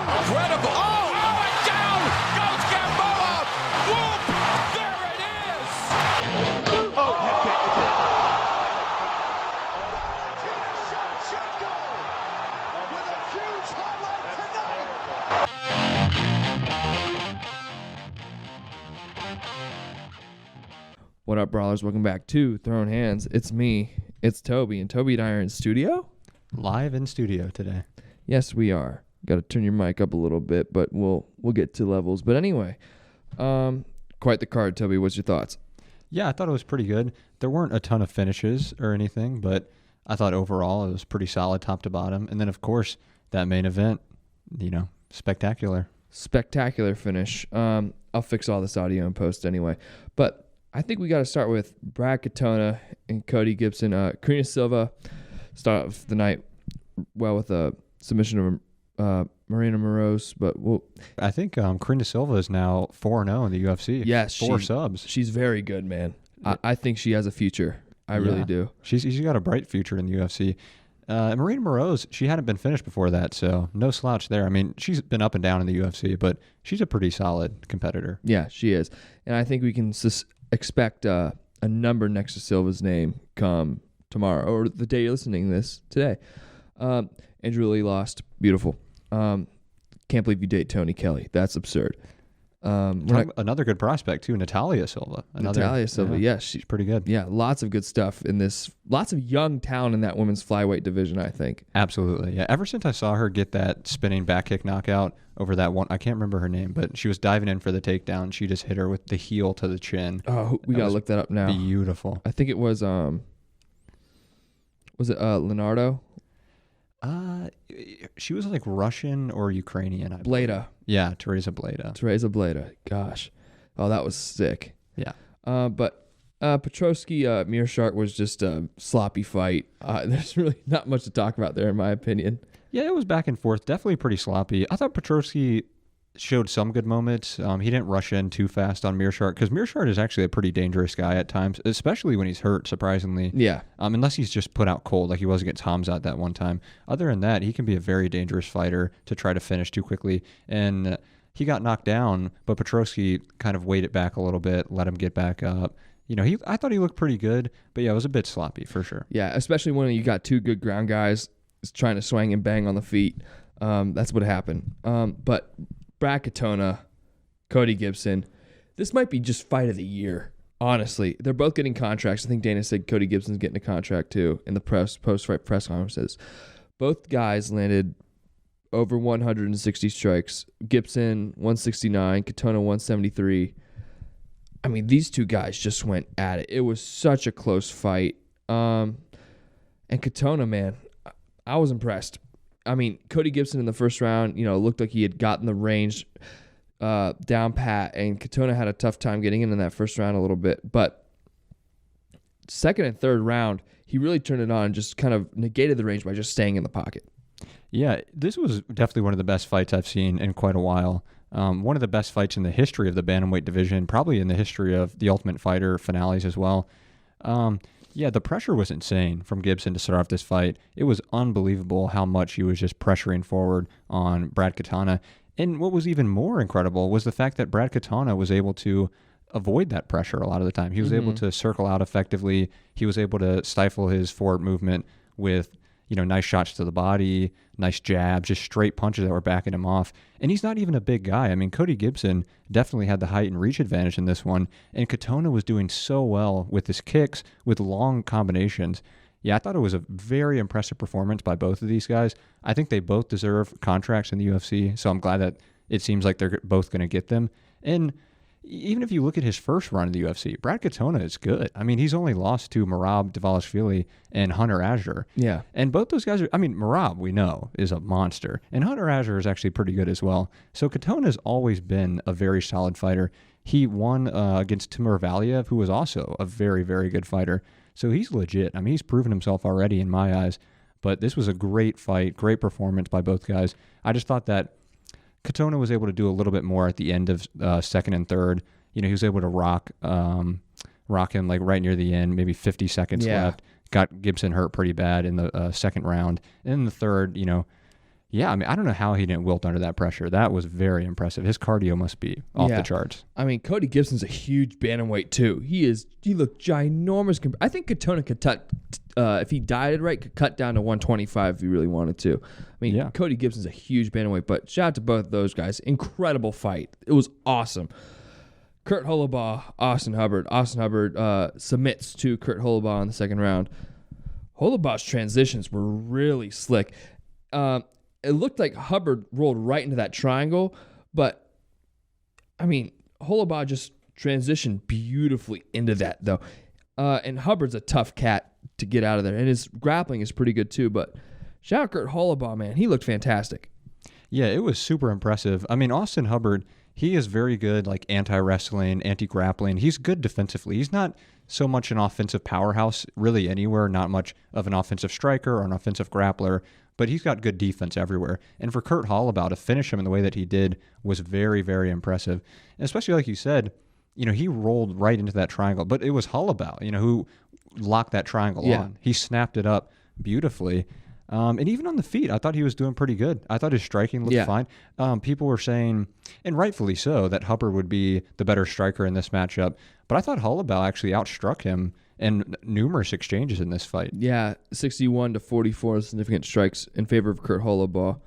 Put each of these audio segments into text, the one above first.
Incredible. Oh, and down goes Gamboa. Whoop, there it is. Oh, with a huge highlight tonight. What up, brawlers? Welcome back to Throwin Hands. It's me. It's Toby. And Toby and I are in studio? Live in studio today. Yes, we are. Got to turn your mic up a little bit, but we'll get to levels. But anyway, quite the card, Toby. What's your thoughts? Yeah, I thought it was pretty good. There weren't a ton of finishes or anything, but I thought overall it was pretty solid top to bottom. And then, of course, that main event, spectacular. Spectacular finish. I'll fix all this audio in post anyway. But I think we got to start with Brad Katona and Cody Gibson. Karina Silva started off the night well with a submission of Marina Moroz, but I think Karina Silva is now 4-0 in the UFC. Yes, 4 subs. She's very good, man. I think she has a future. I really do. She's got a bright future in the UFC. Marina Moroz, she hadn't been finished before that, so no slouch there. I mean, she's been up and down in the UFC, but she's a pretty solid competitor. Yeah, she is. And I think we can expect a number next to Silva's name come tomorrow or the day you're listening to this today. Andrew Lee lost. Beautiful. Can't believe you date Tony Kelly. That's absurd. Another good prospect too, Natalia Silva. Yes, she's pretty good. Yeah, lots of good stuff in this. Lots of young talent in that women's flyweight division, I think. Absolutely. Yeah. Ever since I saw her get that spinning back kick knockout over that one, I can't remember her name, but she was diving in for the takedown. She just hit her with the heel to the chin. Oh, we gotta look that up now. Beautiful. I think it was it Leonardo? She was like Russian or Ukrainian. Bleda. Yeah, Teresa Bleda. Gosh. Oh, that was sick. Yeah. But Petrosky Mearshart was just a sloppy fight. There's really not much to talk about there, in my opinion. Yeah, it was back and forth. Definitely pretty sloppy. I thought Petrosky showed some good moments. He didn't rush in too fast on Mearshart because Mearshart is actually a pretty dangerous guy at times, especially when he's hurt, surprisingly. Yeah. Unless he's just put out cold like he was against Hamzat that one time. Other than that, he can be a very dangerous fighter to try to finish too quickly. And he got knocked down, but Petrosky kind of waited back a little bit, let him get back up. I thought he looked pretty good, but yeah, it was a bit sloppy for sure. Yeah, especially when you got two good ground guys trying to swing and bang on the feet. That's what happened. But Brad Katona, Cody Gibson, this might be just fight of the year. Honestly, they're both getting contracts. I think Dana said Cody Gibson's getting a contract too in the post-fight press conferences. Both guys landed over 160 strikes. Gibson 169, Katona 173. I mean, these two guys just went at it. It was such a close fight. And Katona, man, I was impressed. I mean, Cody Gibson in the first round, looked like he had gotten the range down pat, and Katona had a tough time getting in that first round a little bit. But second and third round, he really turned it on and just kind of negated the range by just staying in the pocket. Yeah, this was definitely one of the best fights I've seen in quite a while. One of the best fights in the history of the bantamweight division, probably in the history of the Ultimate Fighter finales as well. Yeah, the pressure was insane from Gibson to start off this fight. It was unbelievable how much he was just pressuring forward on Brad Katona. And what was even more incredible was the fact that Brad Katona was able to avoid that pressure a lot of the time. He was able to circle out effectively. He was able to stifle his forward movement with nice shots to the body, nice jabs, just straight punches that were backing him off. And he's not even a big guy. I mean, Cody Gibson definitely had the height and reach advantage in this one. And Katona was doing so well with his kicks, with long combinations. Yeah, I thought it was a very impressive performance by both of these guys. I think they both deserve contracts in the UFC, so I'm glad that it seems like they're both going to get them. And even if you look at his first run in the UFC, Brad Katona is good. I mean, he's only lost to Merab Dvalishvili and Hunter Azure. Yeah. And both those guys Merab, we know, is a monster. And Hunter Azure is actually pretty good as well. So Katona's always been a very solid fighter. He won against Timur Valiev, who was also a very, very good fighter. So he's legit. I mean, he's proven himself already in my eyes. But this was a great fight, great performance by both guys. I just thought that Katona was able to do a little bit more at the end of second and third. He was able to rock rocking like right near the end, maybe 50 seconds Yeah. left. Got Gibson hurt pretty bad in the second round. And in the third, I mean, I don't know how he didn't wilt under that pressure. That was very impressive. His cardio must be off the charts. I mean, Cody Gibson's a huge bantamweight too. He looked ginormous. I think Katona could if he dieted right, could cut down to 125 if he really wanted to. I mean, Cody Gibson's a huge bantamweight, but shout out to both of those guys. Incredible fight. It was awesome. Kurt Holobaugh, Austin Hubbard. Austin Hubbard submits to Kurt Holobaugh in the second round. Holobaugh's transitions were really slick. It looked like Hubbard rolled right into that triangle, but, I mean, Holobaugh just transitioned beautifully into that, though. And Hubbard's a tough cat to get out of there, and his grappling is pretty good, too. But shout out Kurt Holobaugh, man. He looked fantastic. Yeah, it was super impressive. I mean, Austin Hubbard, he is very good, like, anti-wrestling, anti-grappling. He's good defensively. He's not so much an offensive powerhouse really anywhere, not much of an offensive striker or an offensive grappler, but he's got good defense everywhere. And for Kurt Holobaugh to finish him in the way that he did was very, very impressive. And especially like you said, he rolled right into that triangle. But it was Holobaugh, who locked that triangle on. He snapped it up beautifully. And even on the feet, I thought he was doing pretty good. I thought his striking looked fine. People were saying, and rightfully so, that Hubbard would be the better striker in this matchup. But I thought Holobaugh actually outstruck him in numerous exchanges in this fight. Yeah, 61 to 44 significant strikes in favor of Kurt Holobaugh.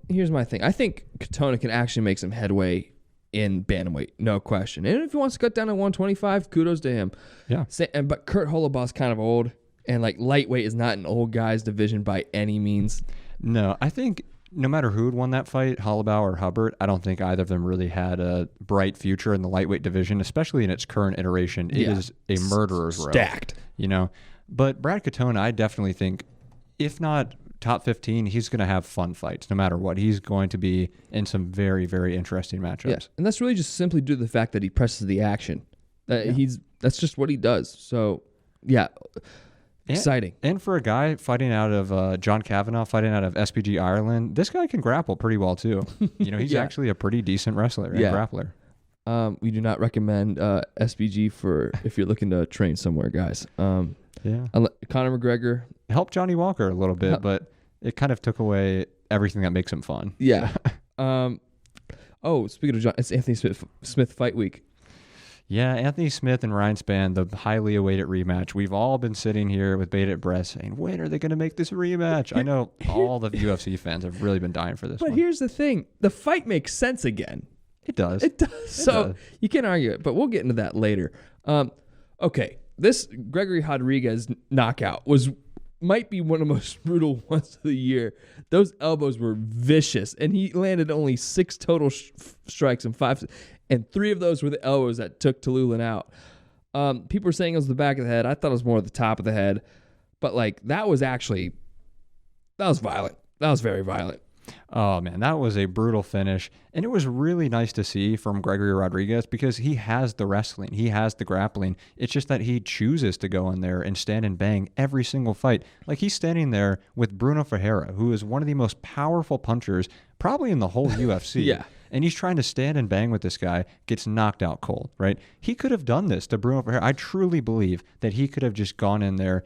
Here's my thing. I think Katona can actually make some headway in bantamweight, no question. And if he wants to cut down to 125, kudos to him. Yeah. But Kurt Holobaugh's kind of old, and like lightweight is not an old guy's division by any means. No, I think no matter who had won that fight, Holobaugh or Hubbard, I don't think either of them really had a bright future in the lightweight division, especially in its current iteration. It is a murderer's row. Stacked. But Brad Katona, I definitely think, if not top 15, he's going to have fun fights no matter what. He's going to be in some very, very interesting matchups. Yeah. And that's really just simply due to the fact that he presses the action. That's just what he does. So, yeah. Exciting. And for a guy fighting out of John Kavanagh, fighting out of SPG Ireland, this guy can grapple pretty well too. He's actually a pretty decent wrestler and grappler. We do not recommend SPG for if you're looking to train somewhere, guys. Conor McGregor helped Johnny Walker a little bit, but it kind of took away everything that makes him fun. Yeah. Speaking of John, it's Anthony Smith Fight Week. Yeah, Anthony Smith and Ryan Spann, the highly awaited rematch. We've all been sitting here with bated breath saying, when are they going to make this rematch? I know all the UFC fans have really been dying for this one. But here's the thing. The fight makes sense again. It does. So you can't argue it, but we'll get into that later. Okay, this Gregory Rodriguez knockout might be one of the most brutal ones of the year. Those elbows were vicious, and he landed only 6 total strikes and 5... And 3 of those were the elbows that took Tallulah out. People were saying it was the back of the head. I thought it was more the top of the head. But, that was violent. That was very violent. Oh, man, that was a brutal finish. And it was really nice to see from Gregory Rodriguez because he has the wrestling. He has the grappling. It's just that he chooses to go in there and stand and bang every single fight. Like he's standing there with Bruno Ferreira, who is one of the most powerful punchers probably in the whole UFC. Yeah. And he's trying to stand and bang with this guy, gets knocked out cold, right? He could have done this to Bruno Ferreira. I truly believe that he could have just gone in there,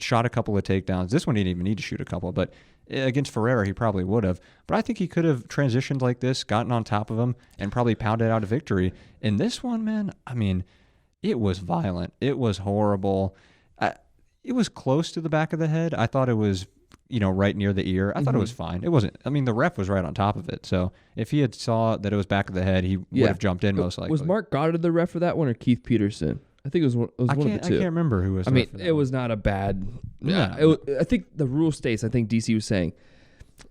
shot a couple of takedowns. This one he didn't even need to shoot a couple, but against Ferreira, he probably would have. But I think he could have transitioned like this, gotten on top of him, and probably pounded out a victory. In this one, man, I mean, it was violent. It was horrible. It was close to the back of the head. I thought it was right near the ear. I thought it was fine. It wasn't. I mean, the ref was right on top of it. So if he had saw that it was back of the head, he would have jumped in most likely. Was Mark Goddard the ref for that one or Keith Peterson? I think it was one of the two. I can't remember who was. It was not a bad. No. I think the rule states. I think DC was saying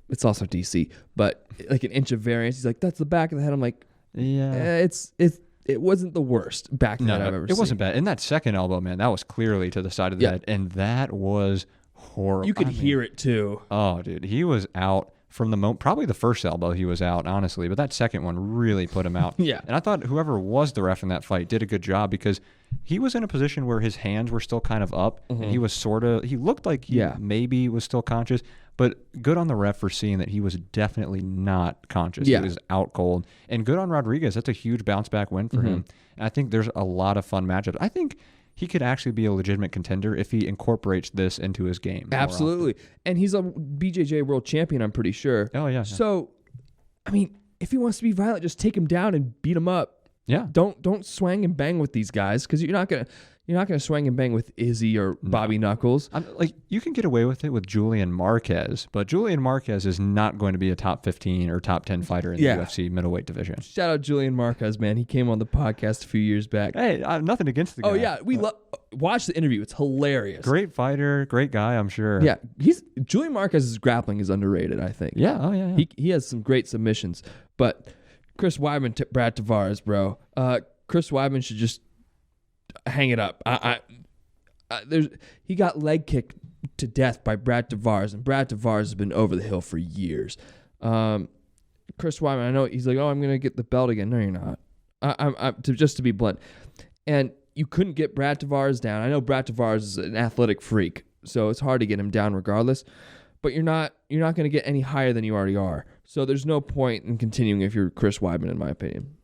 it's also DC, but like an inch of variance. He's like, that's the back of the head. I'm like, yeah, it wasn't the worst back of the head I've ever seen. It wasn't bad. And that second elbow, man, that was clearly to the side of the head, and that was horrible. You could hear it too. Oh, dude, he was out from the moment, probably the first elbow he was out, honestly, but that second one really put him out. Yeah. And I thought whoever was the ref in that fight did a good job because he was in a position where his hands were still kind of up and he was he looked like he maybe was still conscious, but good on the ref for seeing that he was definitely not conscious. Yeah. He was out cold. And good on Rodriguez. That's a huge bounce back win for him. And I think there's a lot of fun matchups. I think he could actually be a legitimate contender if he incorporates this into his game. Absolutely. And he's a BJJ world champion, I'm pretty sure. Oh, yeah. So, I mean, if he wants to be violent, just take him down and beat him up. Yeah. Don't swang and bang with these guys because you're not gonna swang and bang with Izzy or Bobby Knuckles. You can get away with it with Julian Marquez, but Julian Marquez is not going to be a top 15 or top 10 fighter in the UFC middleweight division. Shout out Julian Marquez, man. He came on the podcast a few years back. Hey, I have nothing against the guy. Oh yeah, we watch the interview. It's hilarious. Great fighter, great guy, I'm sure. Yeah, Julian Marquez's grappling is underrated, I think. Yeah, oh yeah. He has some great submissions, but Chris Weidman, Brad Tavares, bro. Chris Weidman should just hang it up. He got leg kicked to death by Brad Tavares, and Brad Tavares has been over the hill for years. Chris Weidman, I know he's like, oh, I'm gonna get the belt again. No, you're not. Just to be blunt, and you couldn't get Brad Tavares down. I know Brad Tavares is an athletic freak, so it's hard to get him down regardless. But you're not going to get any higher than you already are. So there's no point in continuing if you're Chris Weidman, in my opinion.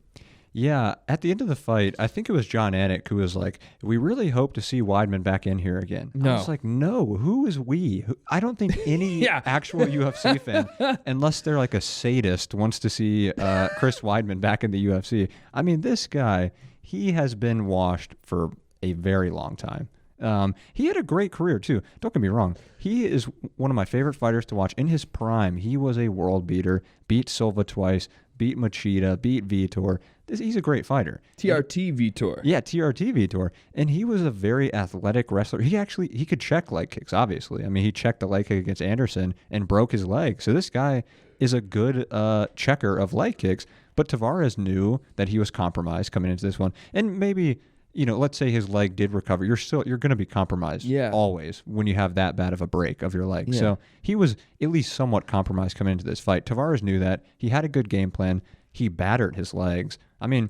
Yeah, at the end of the fight, I think it was John Anik who was like, we really hope to see Weidman back in here again. No. I was like, no, who is we? I don't think any actual UFC fan, unless they're like a sadist, wants to see Chris Weidman back in the UFC. I mean, this guy, he has been washed for a very long time. He had a great career too. Don't get me wrong. He is one of my favorite fighters to watch. In his prime, he was a world beater, beat Silva twice, beat Machida, beat Vitor. He's a great fighter. TRT Vitor. Yeah, TRT Vitor. And he was a very athletic wrestler. He could check leg kicks, obviously. I mean, he checked the leg kick against Anderson and broke his leg. So this guy is a good checker of leg kicks. But Tavares knew that he was compromised coming into this one. And maybe, let's say his leg did recover. You're going to be compromised always when you have that bad of a break of your leg. Yeah. So he was at least somewhat compromised coming into this fight. Tavares knew that. He had a good game plan. He battered his legs. I mean,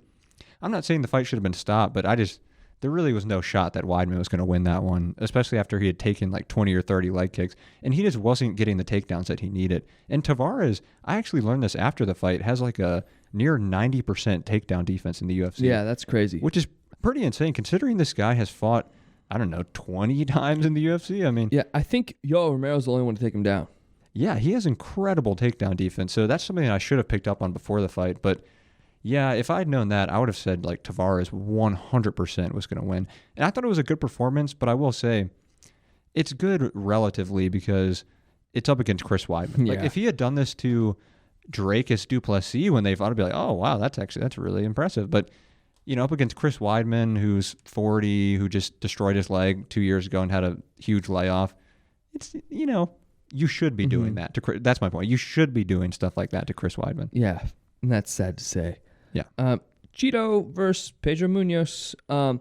I'm not saying the fight should have been stopped, but there really was no shot that Weidman was going to win that one, especially after he had taken like 20 or 30 leg kicks, and he just wasn't getting the takedowns that he needed. And Tavares, I actually learned this after the fight, has like a near 90% takedown defense in the UFC. Yeah, that's crazy. Which is pretty insane considering this guy has fought, 20 times in the UFC. I mean, yeah, I think Yoel Romero's the only one to take him down. Yeah, he has incredible takedown defense. So that's something I should have picked up on before the fight. But yeah, if I'd known that, I would have said like Tavares 100% was going to win. And I thought it was a good performance, but I will say it's good relatively because it's up against Chris Weidman. Yeah. Like if he had done this to Dracus Duplessis when they fought, I'd be like, oh wow, that's really impressive. But up against Chris Weidman, who's 40, who just destroyed his leg 2 years ago and had a huge layoff, it's you should be doing that. That's my point. You should be doing stuff like that to Chris Weidman. Yeah, and that's sad to say. Yeah. Cheeto versus Pedro Munoz. I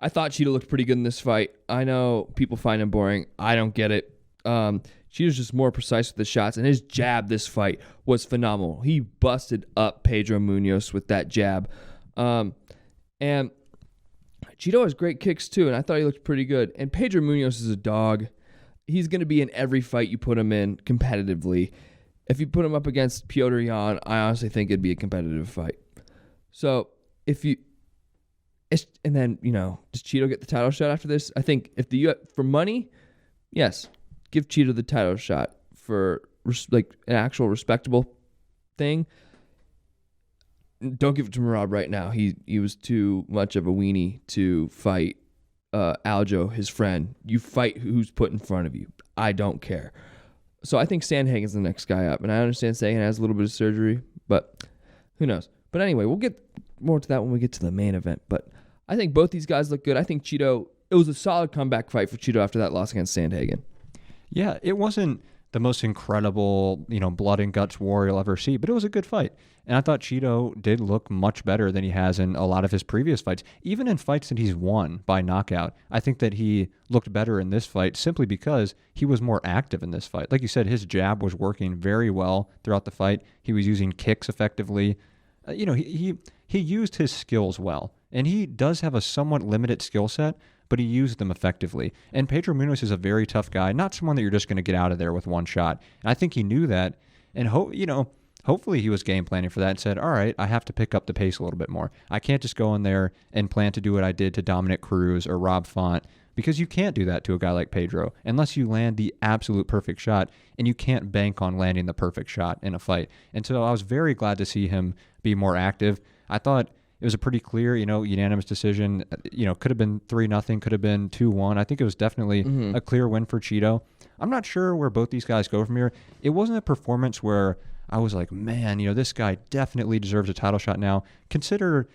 thought Cheeto looked pretty good in this fight. I know people find him boring. I don't get it. Cheeto's just more precise with the shots, and his jab this fight was phenomenal. He busted up Pedro Munoz with that jab. And Cheeto has great kicks too, and I thought he looked pretty good. And Pedro Munoz is a dog. He's going to be in every fight you put him in competitively. If you put him up against Piotr Jan, I honestly think it'd be a competitive fight. So does Cheeto get the title shot after this? I think for money, yes, give Cheeto the title shot for like an actual respectable thing. Don't give it to Merab right now. He was too much of a weenie to fight Aljo, his friend. You fight who's put in front of you. I don't care. So I think Sandhagen's the next guy up. And I understand Sandhagen has a little bit of surgery, but who knows? But anyway, we'll get more to that when we get to the main event. But I think both these guys look good. I think Cheeto, it was a solid comeback fight for Cheeto after that loss against Sandhagen. Yeah, it wasn't the most incredible, blood and guts war you'll ever see, but it was a good fight. And I thought Cheeto did look much better than he has in a lot of his previous fights. Even in fights that he's won by knockout, I think that he looked better in this fight simply because he was more active in this fight. Like you said, his jab was working very well throughout the fight. He was using kicks effectively. He used his skills well. And he does have a somewhat limited skill set, but he used them effectively. And Pedro Munoz is a very tough guy, not someone that you're just going to get out of there with one shot. And I think he knew that. And hopefully he was game planning for that and said, all right, I have to pick up the pace a little bit more. I can't just go in there and plan to do what I did to Dominic Cruz or Rob Font, because you can't do that to a guy like Pedro unless you land the absolute perfect shot, and you can't bank on landing the perfect shot in a fight. And so I was very glad to see him be more active. I thought it was a pretty clear, unanimous decision. Could have been 3-0, could have been 2-1. I think it was definitely a clear win for Cheeto. I'm not sure where both these guys go from here. It wasn't a performance where I was like, man, this guy definitely deserves a title shot now. Consider,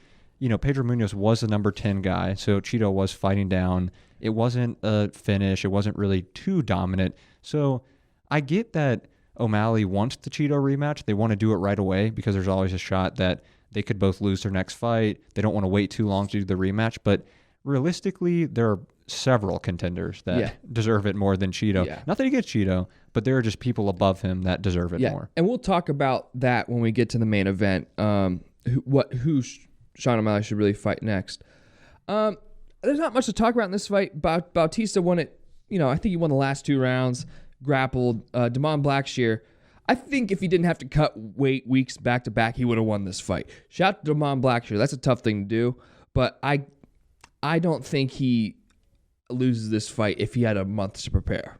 Pedro Munoz was the number 10 guy, so Cheeto was fighting down. It wasn't a finish. It wasn't really too dominant. So I get that O'Malley wants the Cheeto rematch. They want to do it right away because there's always a shot that they could both lose their next fight. They don't want to wait too long to do the rematch. But realistically, there are several contenders that deserve it more than Cheeto. Yeah. Not that he gets Cheeto, but there are just people above him that deserve it more. And we'll talk about that when we get to the main event. Who Sean O'Malley should really fight next. There's not much to talk about in this fight. Bautista won it. I think he won the last 2 rounds. Grappled. Damon Blackshear. I think if he didn't have to cut weight weeks back to back, he would have won this fight. Shout out to Damon Blackshear. That's a tough thing to do, but I don't think he loses this fight if he had a month to prepare.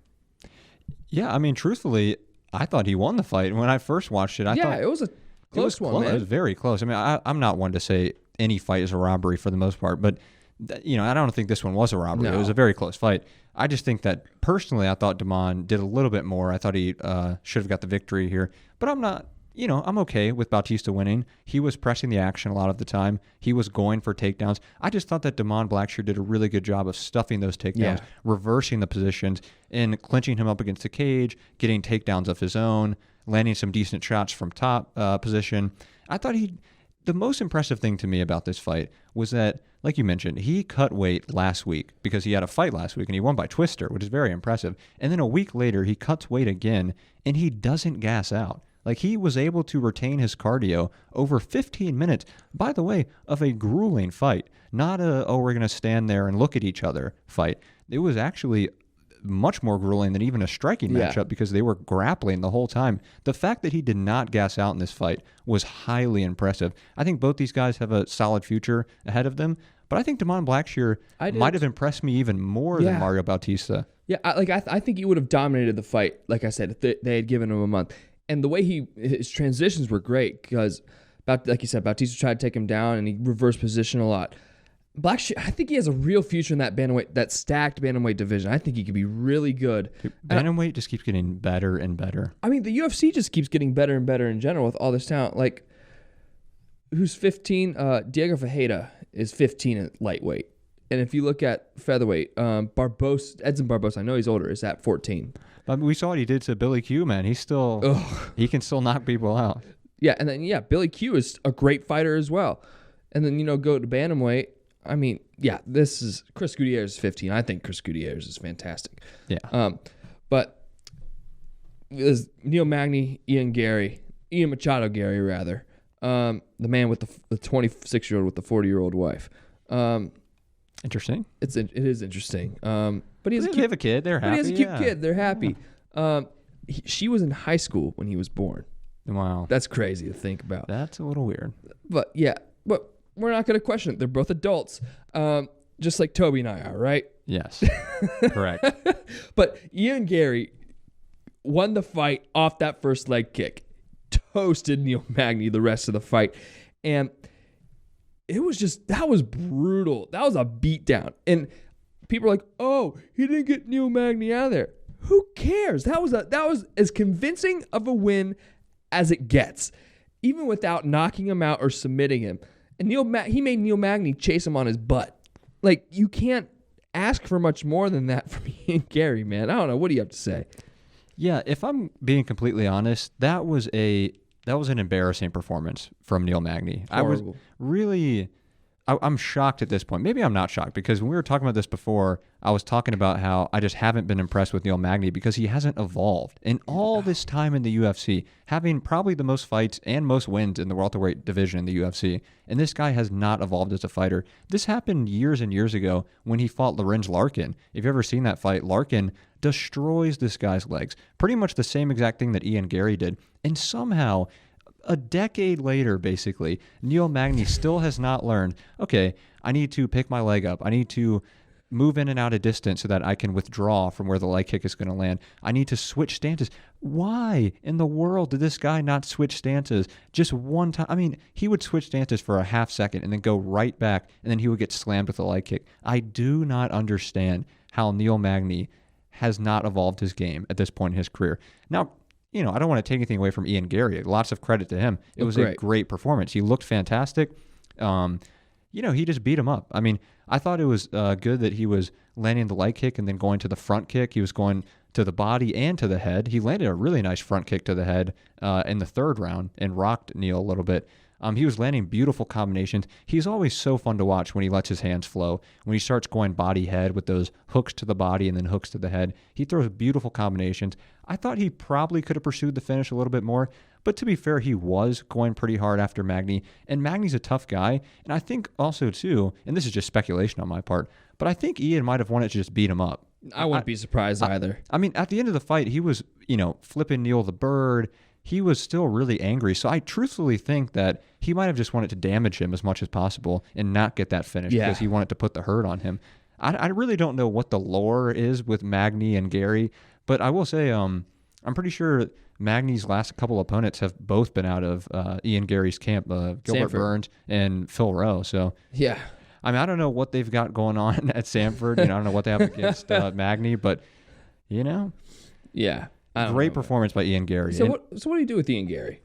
Yeah, I mean, truthfully, I thought he won the fight. When I first watched it, I thought it was a close one, man. It was very close. I mean, I'm not one to say any fight is a robbery for the most part, but I don't think this one was a robbery. No. It was a very close fight. I just think that personally, I thought Damon did a little bit more. I thought he should have got the victory here, but I'm not. I'm okay with Bautista winning. He was pressing the action a lot of the time. He was going for takedowns. I just thought that Damon Blackshear did a really good job of stuffing those takedowns, reversing the positions, and clinching him up against the cage, getting takedowns of his own, landing some decent shots from top position. I thought the most impressive thing to me about this fight was that, like you mentioned, he cut weight last week because he had a fight last week and he won by Twister, which is very impressive. And then a week later, he cuts weight again and he doesn't gas out. Like, he was able to retain his cardio over 15 minutes, by the way, of a grueling fight. Not we're going to stand there and look at each other fight. It was actually much more grueling than even a striking matchup because they were grappling the whole time. The fact that he did not gas out in this fight was highly impressive. I think both these guys have a solid future ahead of them, but I think Damon Blackshear might have impressed me even more than Mario Bautista. Yeah, I think he would have dominated the fight, like I said, if they had given him a month. And the way his transitions were great because, like you said, Bautista tried to take him down and he reversed position a lot. Blackshear, I think he has a real future in that bantamweight, that stacked bantamweight division. I think he could be really good. Bantamweight just keeps getting better and better. I mean, the UFC just keeps getting better and better in general with all this talent. Like, who's 15? Diego Ferreira is 15 at lightweight. And if you look at featherweight, Edson Barbosa, I know he's older, is at 14. But we saw what he did to Billy Q, man. He can still knock people out. Yeah, and then, Billy Q is a great fighter as well. And then, go to bantamweight. I mean, this is Chris Gutierrez is 15. I think Chris Gutierrez is fantastic. Yeah. But there's Neil Magny, Ian Machado Gary, rather. The man with the 26-year-old with the 40-year-old wife. Interesting. It is interesting. But they have a kid. They're happy. But he has a cute kid. They're happy. She was in high school when he was born. Wow. That's crazy to think about. That's a little weird. But we're not going to question it. They're both adults, just like Toby and I are, right? Yes. Correct. But Ian Gary won the fight off that first leg kick, toasted Neil Magny the rest of the fight, and that was brutal. That was a beatdown. And people are like, oh, he didn't get Neil Magny out of there. Who cares? That was as convincing of a win as it gets, even without knocking him out or submitting him. And he made Neil Magny chase him on his butt. Like, you can't ask for much more than that from Ian Gary, man. I don't know. What do you have to say? Yeah, if I'm being completely honest, that was an embarrassing performance from Neil Magny. Horrible. I was really, I'm shocked at this point. Maybe I'm not shocked because when we were talking about this before, I was talking about how I just haven't been impressed with Neil Magny because he hasn't evolved in all this time in the UFC, having probably the most fights and most wins in the welterweight division in the UFC. And this guy has not evolved as a fighter. This happened years and years ago when he fought Lorenz Larkin. If you've ever seen that fight, Larkin destroys this guy's legs. Pretty much the same exact thing that Ian Gary did. And somehow, a decade later, basically, Neil Magny still has not learned, okay, I need to pick my leg up. I need to move in and out of distance so that I can withdraw from where the leg kick is going to land. I need to switch stances. Why in the world did this guy not switch stances just one time? I mean, he would switch stances for a half second and then go right back, and then he would get slammed with a leg kick. I do not understand how Neil Magny has not evolved his game at this point in his career. Now, I don't want to take anything away from Ian Gary. Lots of credit to him. It was a great performance. He looked fantastic. He just beat him up. I mean, I thought it was good that he was landing the leg kick and then going to the front kick. He was going to the body and to the head. He landed a really nice front kick to the head in the third round and rocked Neil a little bit. He was landing beautiful combinations. He's always so fun to watch when he lets his hands flow. When he starts going body-head with those hooks to the body and then hooks to the head, he throws beautiful combinations. I thought he probably could have pursued the finish a little bit more, but to be fair, he was going pretty hard after Magny, and Magny's a tough guy, and I think also, too, and this is just speculation on my part, but I think Ian might have wanted to just beat him up. I wouldn't be surprised either. I mean, at the end of the fight, he was, flipping Neil the bird. He was still really angry. So I truthfully think that he might have just wanted to damage him as much as possible and not get that finish because he wanted to put the hurt on him. I really don't know what the lore is with Magny and Gary, but I will say I'm pretty sure Magny's last couple opponents have both been out of Ian Gary's camp, Gilbert Sanford. Burns and Phil Rowe. So yeah. I mean, I don't know what they've got going on at Sanford. I don't know what they have against Magny, but, Yeah. Great performance by Ian Gary. So what do you do with Ian Gary?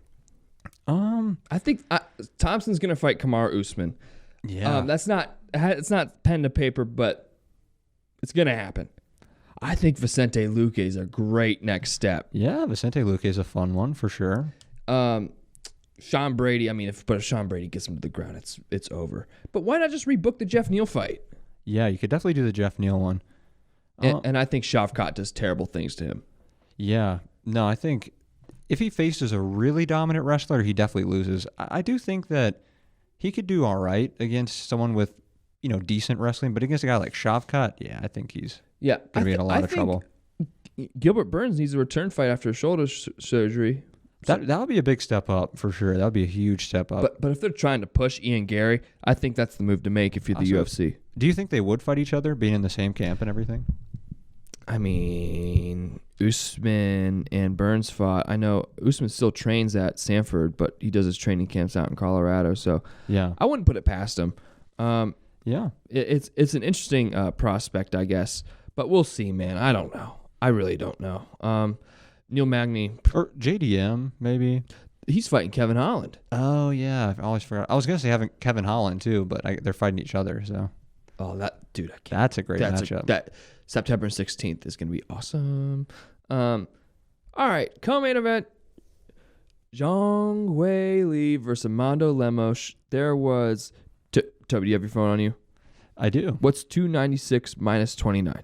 I think Thompson's gonna fight Kamaru Usman. Yeah. It's not pen to paper, but it's gonna happen. I think Vicente Luque is a great next step. Yeah, Vicente Luque is a fun one for sure. Sean Brady. I mean, if Sean Brady gets him to the ground, it's over. But why not just rebook the Jeff Neal fight? Yeah, you could definitely do the Jeff Neal one. And I think Shavkat does terrible things to him. Yeah. No, I think if he faces a really dominant wrestler, he definitely loses. I do think that he could do all right against someone with, decent wrestling, but against a guy like Shavkat, yeah, I think he's going to be in a lot of trouble. Gilbert Burns needs a return fight after a shoulder surgery. That would be a big step up for sure. That would be a huge step up. But if they're trying to push Ian Gary, I think that's the move to make if you're the UFC. Do you think they would fight each other, being in the same camp and everything? I mean, Usman and Burns fought. I know Usman still trains at Sanford, but he does his training camps out in Colorado. So yeah, I wouldn't put it past him. Yeah, it's an interesting prospect, I guess. But we'll see, man. I don't know. I really don't know. Neil Magny or JDM maybe. He's fighting Kevin Holland. Oh yeah, I always forgot. I was gonna say having Kevin Holland too, but they're fighting each other. So. Oh, That's a great matchup. That September 16th is going to be awesome. All right, co-main event: Zhang Weili versus Amando Lemos. There was Toby. Do you have your phone on you? I do. What's 296 minus 29?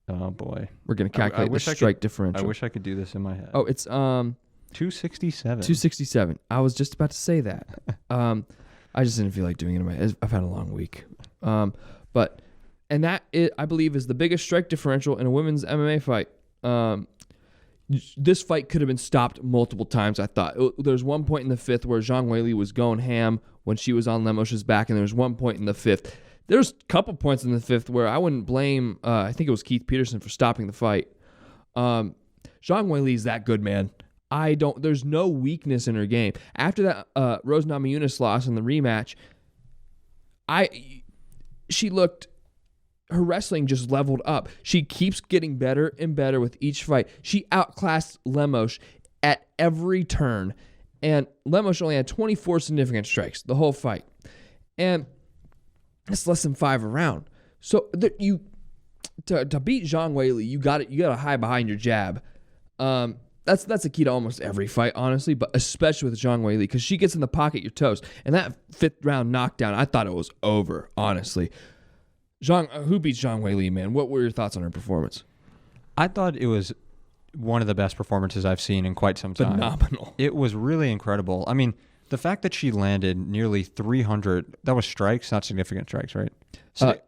Oh boy, we're going to calculate the strike differential. I wish I could do this in my head. Oh, it's 267. 267. I was just about to say that. I just didn't feel like doing it in my head. I've had a long week. And that, I believe, is the biggest strike differential in a women's MMA fight. This fight could have been stopped multiple times, I thought. There's one point in the fifth where Zhang Weili was going ham when she was on Lemos's back, and there was one point in the fifth. There's a couple points in the fifth where I wouldn't blame, I think it was Keith Peterson for stopping the fight. Zhang Weili is that good, man. There's no weakness in her game. After that Rose Namajunas loss in the rematch, her wrestling just leveled up. She keeps getting better and better with each fight. She outclassed Lemos at every turn, and Lemos only had 24 significant strikes the whole fight. And it's less than 5 a round. So to beat Zhang Weili, you got to hide behind your jab. That's the key to almost every fight, honestly, but especially with Zhang Weili, because she gets in the pocket, you're toast. And that 5th round knockdown, I thought it was over, honestly. Who beats Zhang Weili, man? What were your thoughts on her performance? I thought it was one of the best performances I've seen in quite some time. Phenomenal. It was really incredible. I mean, the fact that she landed nearly 300, that was strikes, not significant strikes, right?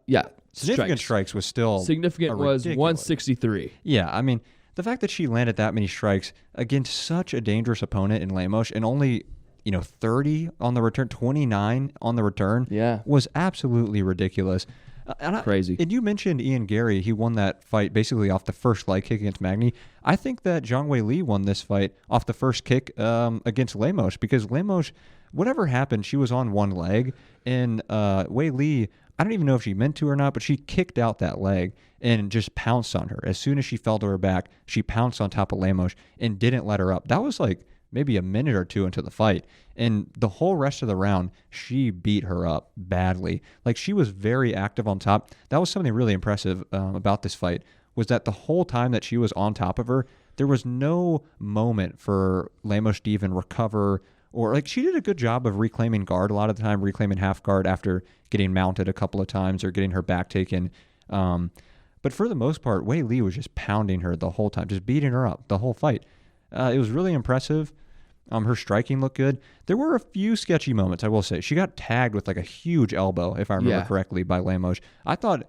Yeah. Significant strikes was still significant was 163. Yeah, I mean, the fact that she landed that many strikes against such a dangerous opponent in Lemos and only 30 on the return, 29 on the return, was absolutely ridiculous. Crazy. And you mentioned Ian Gary. He won that fight basically off the first leg kick against Magny. I think that Zhang Weili won this fight off the first kick against Lemos, because Lemos, whatever happened, she was on one leg, and Weili, I don't even know if she meant to or not, but she kicked out that leg and just pounced on her. As soon as she fell to her back, she pounced on top of Lemos and didn't let her up. That was like maybe a minute or two into the fight. And the whole rest of the round, she beat her up badly. Like, she was very active on top. That was something really impressive about this fight, was that the whole time that she was on top of her, there was no moment for Lemos to even recover, or like, she did a good job of reclaiming guard a lot of the time, reclaiming half guard after getting mounted a couple of times or getting her back taken. But for the most part, Wei Li was just pounding her the whole time, just beating her up the whole fight. It was really impressive. Her striking looked good. There were a few sketchy moments, I will say. She got tagged with like a huge elbow, if I remember correctly, by Lemos. I thought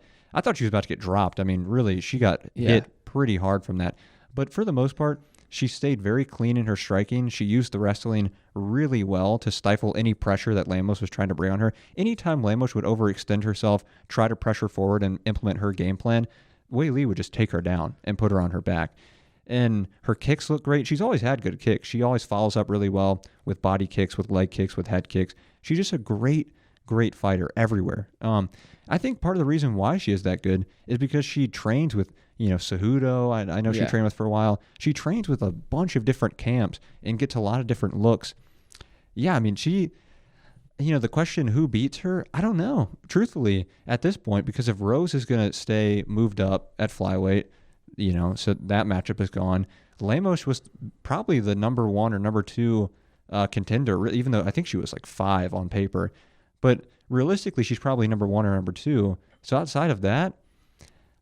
she was about to get dropped. I mean, really, she got hit pretty hard from that. But for the most part, she stayed very clean in her striking. She used the wrestling really well to stifle any pressure that Lemos was trying to bring on her. Anytime Lemos would overextend herself, try to pressure forward and implement her game plan, Wei Li would just take her down and put her on her back. And her kicks look great. She's always had good kicks. She always follows up really well with body kicks, with leg kicks, with head kicks. She's just a great fighter everywhere. I think part of the reason why she is that good is because she trains with, Cejudo. I know she trained with for a while. She trains with a bunch of different camps and gets a lot of different looks. Yeah, I mean, the question who beats her, I don't know, truthfully, at this point, because if Rose is going to stay moved up at flyweight, so that matchup is gone. Lemos was probably the number 1 or number 2 contender, even though I think she was like 5 on paper. But realistically, she's probably number 1 or number 2. So outside of that,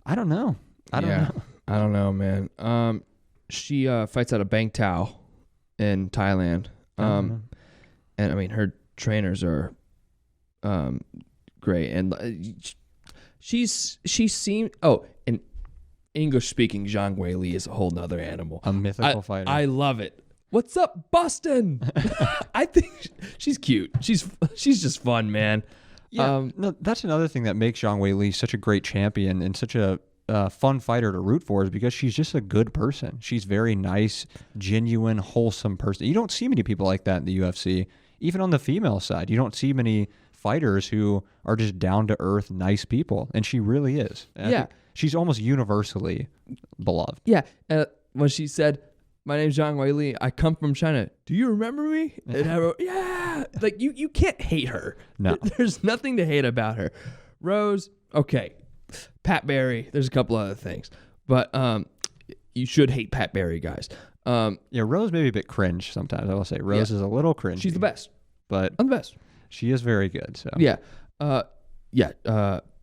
I don't know. I don't know, man. She fights out of Bang Tao in Thailand. And I mean, her trainers are great. And she seemed... Oh, and English-speaking Zhang Weili is a whole nother animal. A mythical fighter. I love it. What's up, Boston? I think she's cute. She's just fun, man. Yeah, no, that's another thing that makes Zhang Weili such a great champion and such a fun fighter to root for, is because she's just a good person. She's very nice, genuine, wholesome person. You don't see many people like that in the UFC. Even on the female side, you don't see many fighters who are just down-to-earth, nice people, and she really is. And I think she's almost universally beloved. Yeah, when she said, "My name's Zhang Weili, I come from China. Do you remember me?" And I wrote, "Yeah." Like, you can't hate her. No. There's nothing to hate about her. Rose, okay. Pat Barry, there's a couple other things. But you should hate Pat Barry, guys. Rose may be a bit cringe sometimes, I will say. Rose is a little cringe. She's the best. But I'm the best. She is very good. So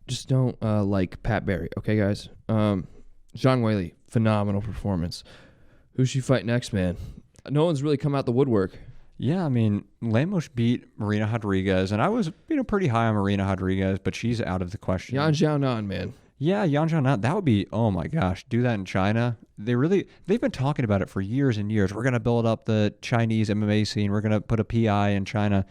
just don't like Pat Barry, okay, guys? Zhang Weili, phenomenal performance. Who's she fight next, man? No one's really come out the woodwork. Yeah, I mean, Lemos beat Marina Rodriguez, and I was pretty high on Marina Rodriguez, but she's out of the question. Yan Xiaonan, man. Yeah, Yan Xiaonan, that would be, oh my gosh, do that in China. They've been talking about it for years and years. We're going to build up the Chinese MMA scene. We're going to put a PI in China.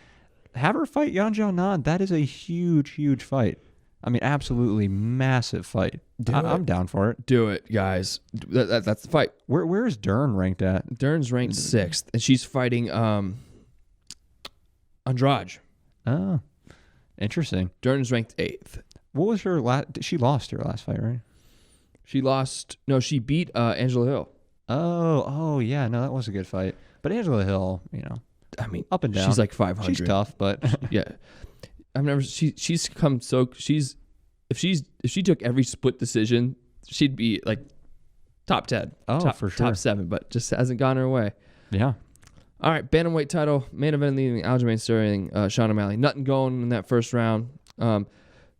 Have her fight Yan Xiaonan. That is a huge, huge fight. I mean, absolutely massive fight. I'm down for it. Do it, guys. That's the fight. Where is Dern ranked at? Dern's ranked 6th, and she's fighting Andrade. Oh, interesting. Dern's ranked 8th. What was her last? She lost her last fight, right? She lost. No, she beat Angela Hill. Oh, yeah. No, that was a good fight. But Angela Hill, I mean, up and down. She's like 500. She's tough, but yeah. I've never. She's come so. If she took every split decision she'd be like top 10. Oh, for sure. Top 7, but just hasn't gone her way. Yeah. All right, bantamweight title, main event leading Aljamain Sterling, Sean O'Malley. Nothing going in that first round.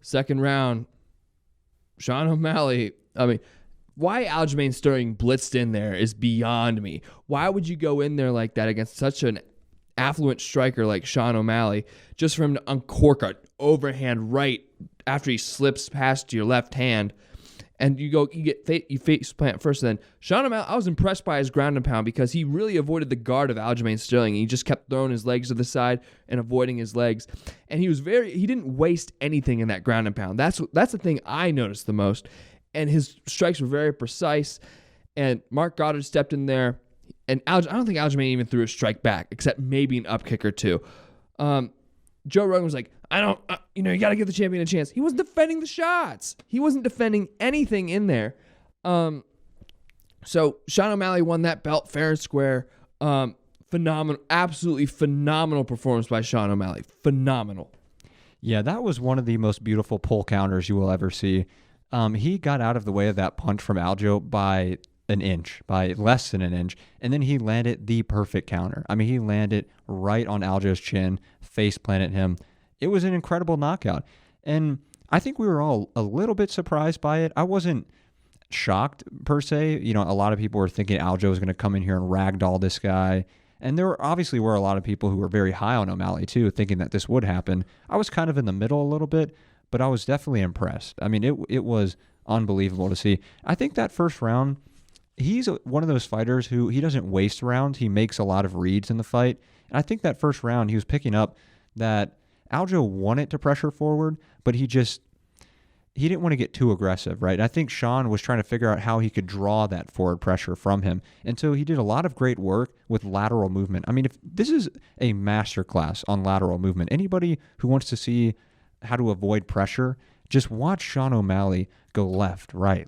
Second round, Sean O'Malley. I mean, why Aljamain Sterling blitzed in there is beyond me. Why would you go in there like that against such an affluent striker like Sean O'Malley just for him to uncork an overhand right after he slips past your left hand? And you face plant first. And then Sean O'Malley, I was impressed by his ground and pound because he really avoided the guard of Aljamain Sterling. He just kept throwing his legs to the side and avoiding his legs. And he didn't waste anything in that ground and pound. That's the thing I noticed the most. And his strikes were very precise. And Mark Goddard stepped in there. And I don't think Aljamain even threw a strike back, except maybe an up kick or two. Joe Rogan was like, you got to give the champion a chance. He wasn't defending the shots. He wasn't defending anything in there. So Sean O'Malley won that belt fair and square. Phenomenal, absolutely phenomenal performance by Sean O'Malley. Phenomenal. Yeah, that was one of the most beautiful pull counters you will ever see. He got out of the way of that punch from Aljo by an inch, by less than an inch, and then he landed the perfect counter. I mean, he landed right on Aljo's chin, face planted him. It was an incredible knockout, and I think we were all a little bit surprised by it. I wasn't shocked per se. A lot of people were thinking Aljo was going to come in here and ragdoll this guy, and there obviously were a lot of people who were very high on O'Malley too, thinking that this would happen. I was kind of in the middle a little bit, but I was definitely impressed. I mean, it was unbelievable to see. I think that first round, he's one of those fighters who he doesn't waste rounds. He makes a lot of reads in the fight. And I think that first round, he was picking up that Aljo wanted to pressure forward, but he didn't want to get too aggressive, right? I think Sean was trying to figure out how he could draw that forward pressure from him. And so he did a lot of great work with lateral movement. I mean, if this is a masterclass on lateral movement, anybody who wants to see how to avoid pressure, just watch Sean O'Malley go left, right,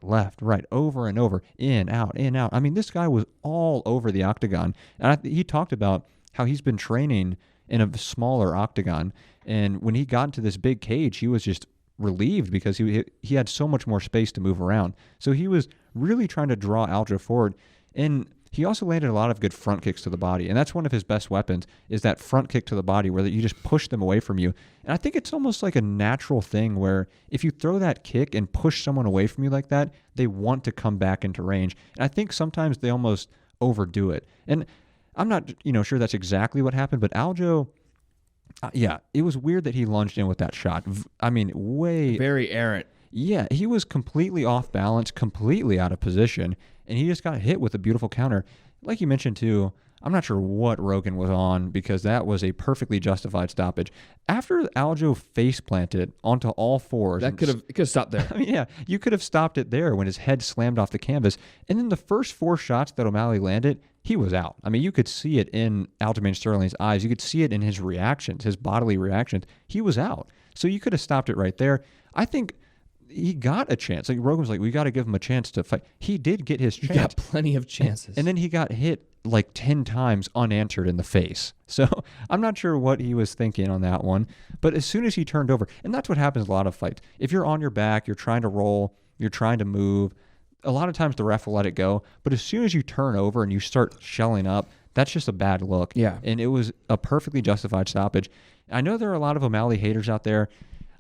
over and over, in, out, in, out. I mean, this guy was all over the octagon. And he talked about how he's been training in a smaller octagon. And when he got into this big cage, he was just relieved because he had so much more space to move around. So he was really trying to draw Aljo forward. And he also landed a lot of good front kicks to the body. And that's one of his best weapons, is that front kick to the body where you just push them away from you. And I think it's almost like a natural thing where if you throw that kick and push someone away from you like that, they want to come back into range. And I think sometimes they almost overdo it. And I'm not sure that's exactly what happened, but Aljo, it was weird that he lunged in with that shot. I mean, very errant. Yeah, he was completely off balance, completely out of position, and he just got hit with a beautiful counter. Like you mentioned too, I'm not sure what Rogan was on because that was a perfectly justified stoppage. After Aljo face planted onto all fours, it could have stopped there. I mean, yeah, you could have stopped it there when his head slammed off the canvas. And then the first 4 shots that O'Malley landed, he was out. I mean, you could see it in Aljamain Sterling's eyes. You could see it in his reactions, his bodily reactions. He was out. So you could have stopped it right there. I think he got a chance. Like Rogan was like, we got to give him a chance to fight. He did get his chance. He got plenty of chances. And then he got hit like 10 times unanswered in the face. So I'm not sure what he was thinking on that one. But as soon as he turned over, and that's what happens in a lot of fights. If you're on your back, you're trying to roll, you're trying to move, a lot of times the ref will let it go. But as soon as you turn over and you start shelling up, that's just a bad look. Yeah. And it was a perfectly justified stoppage. I know there are a lot of O'Malley haters out there.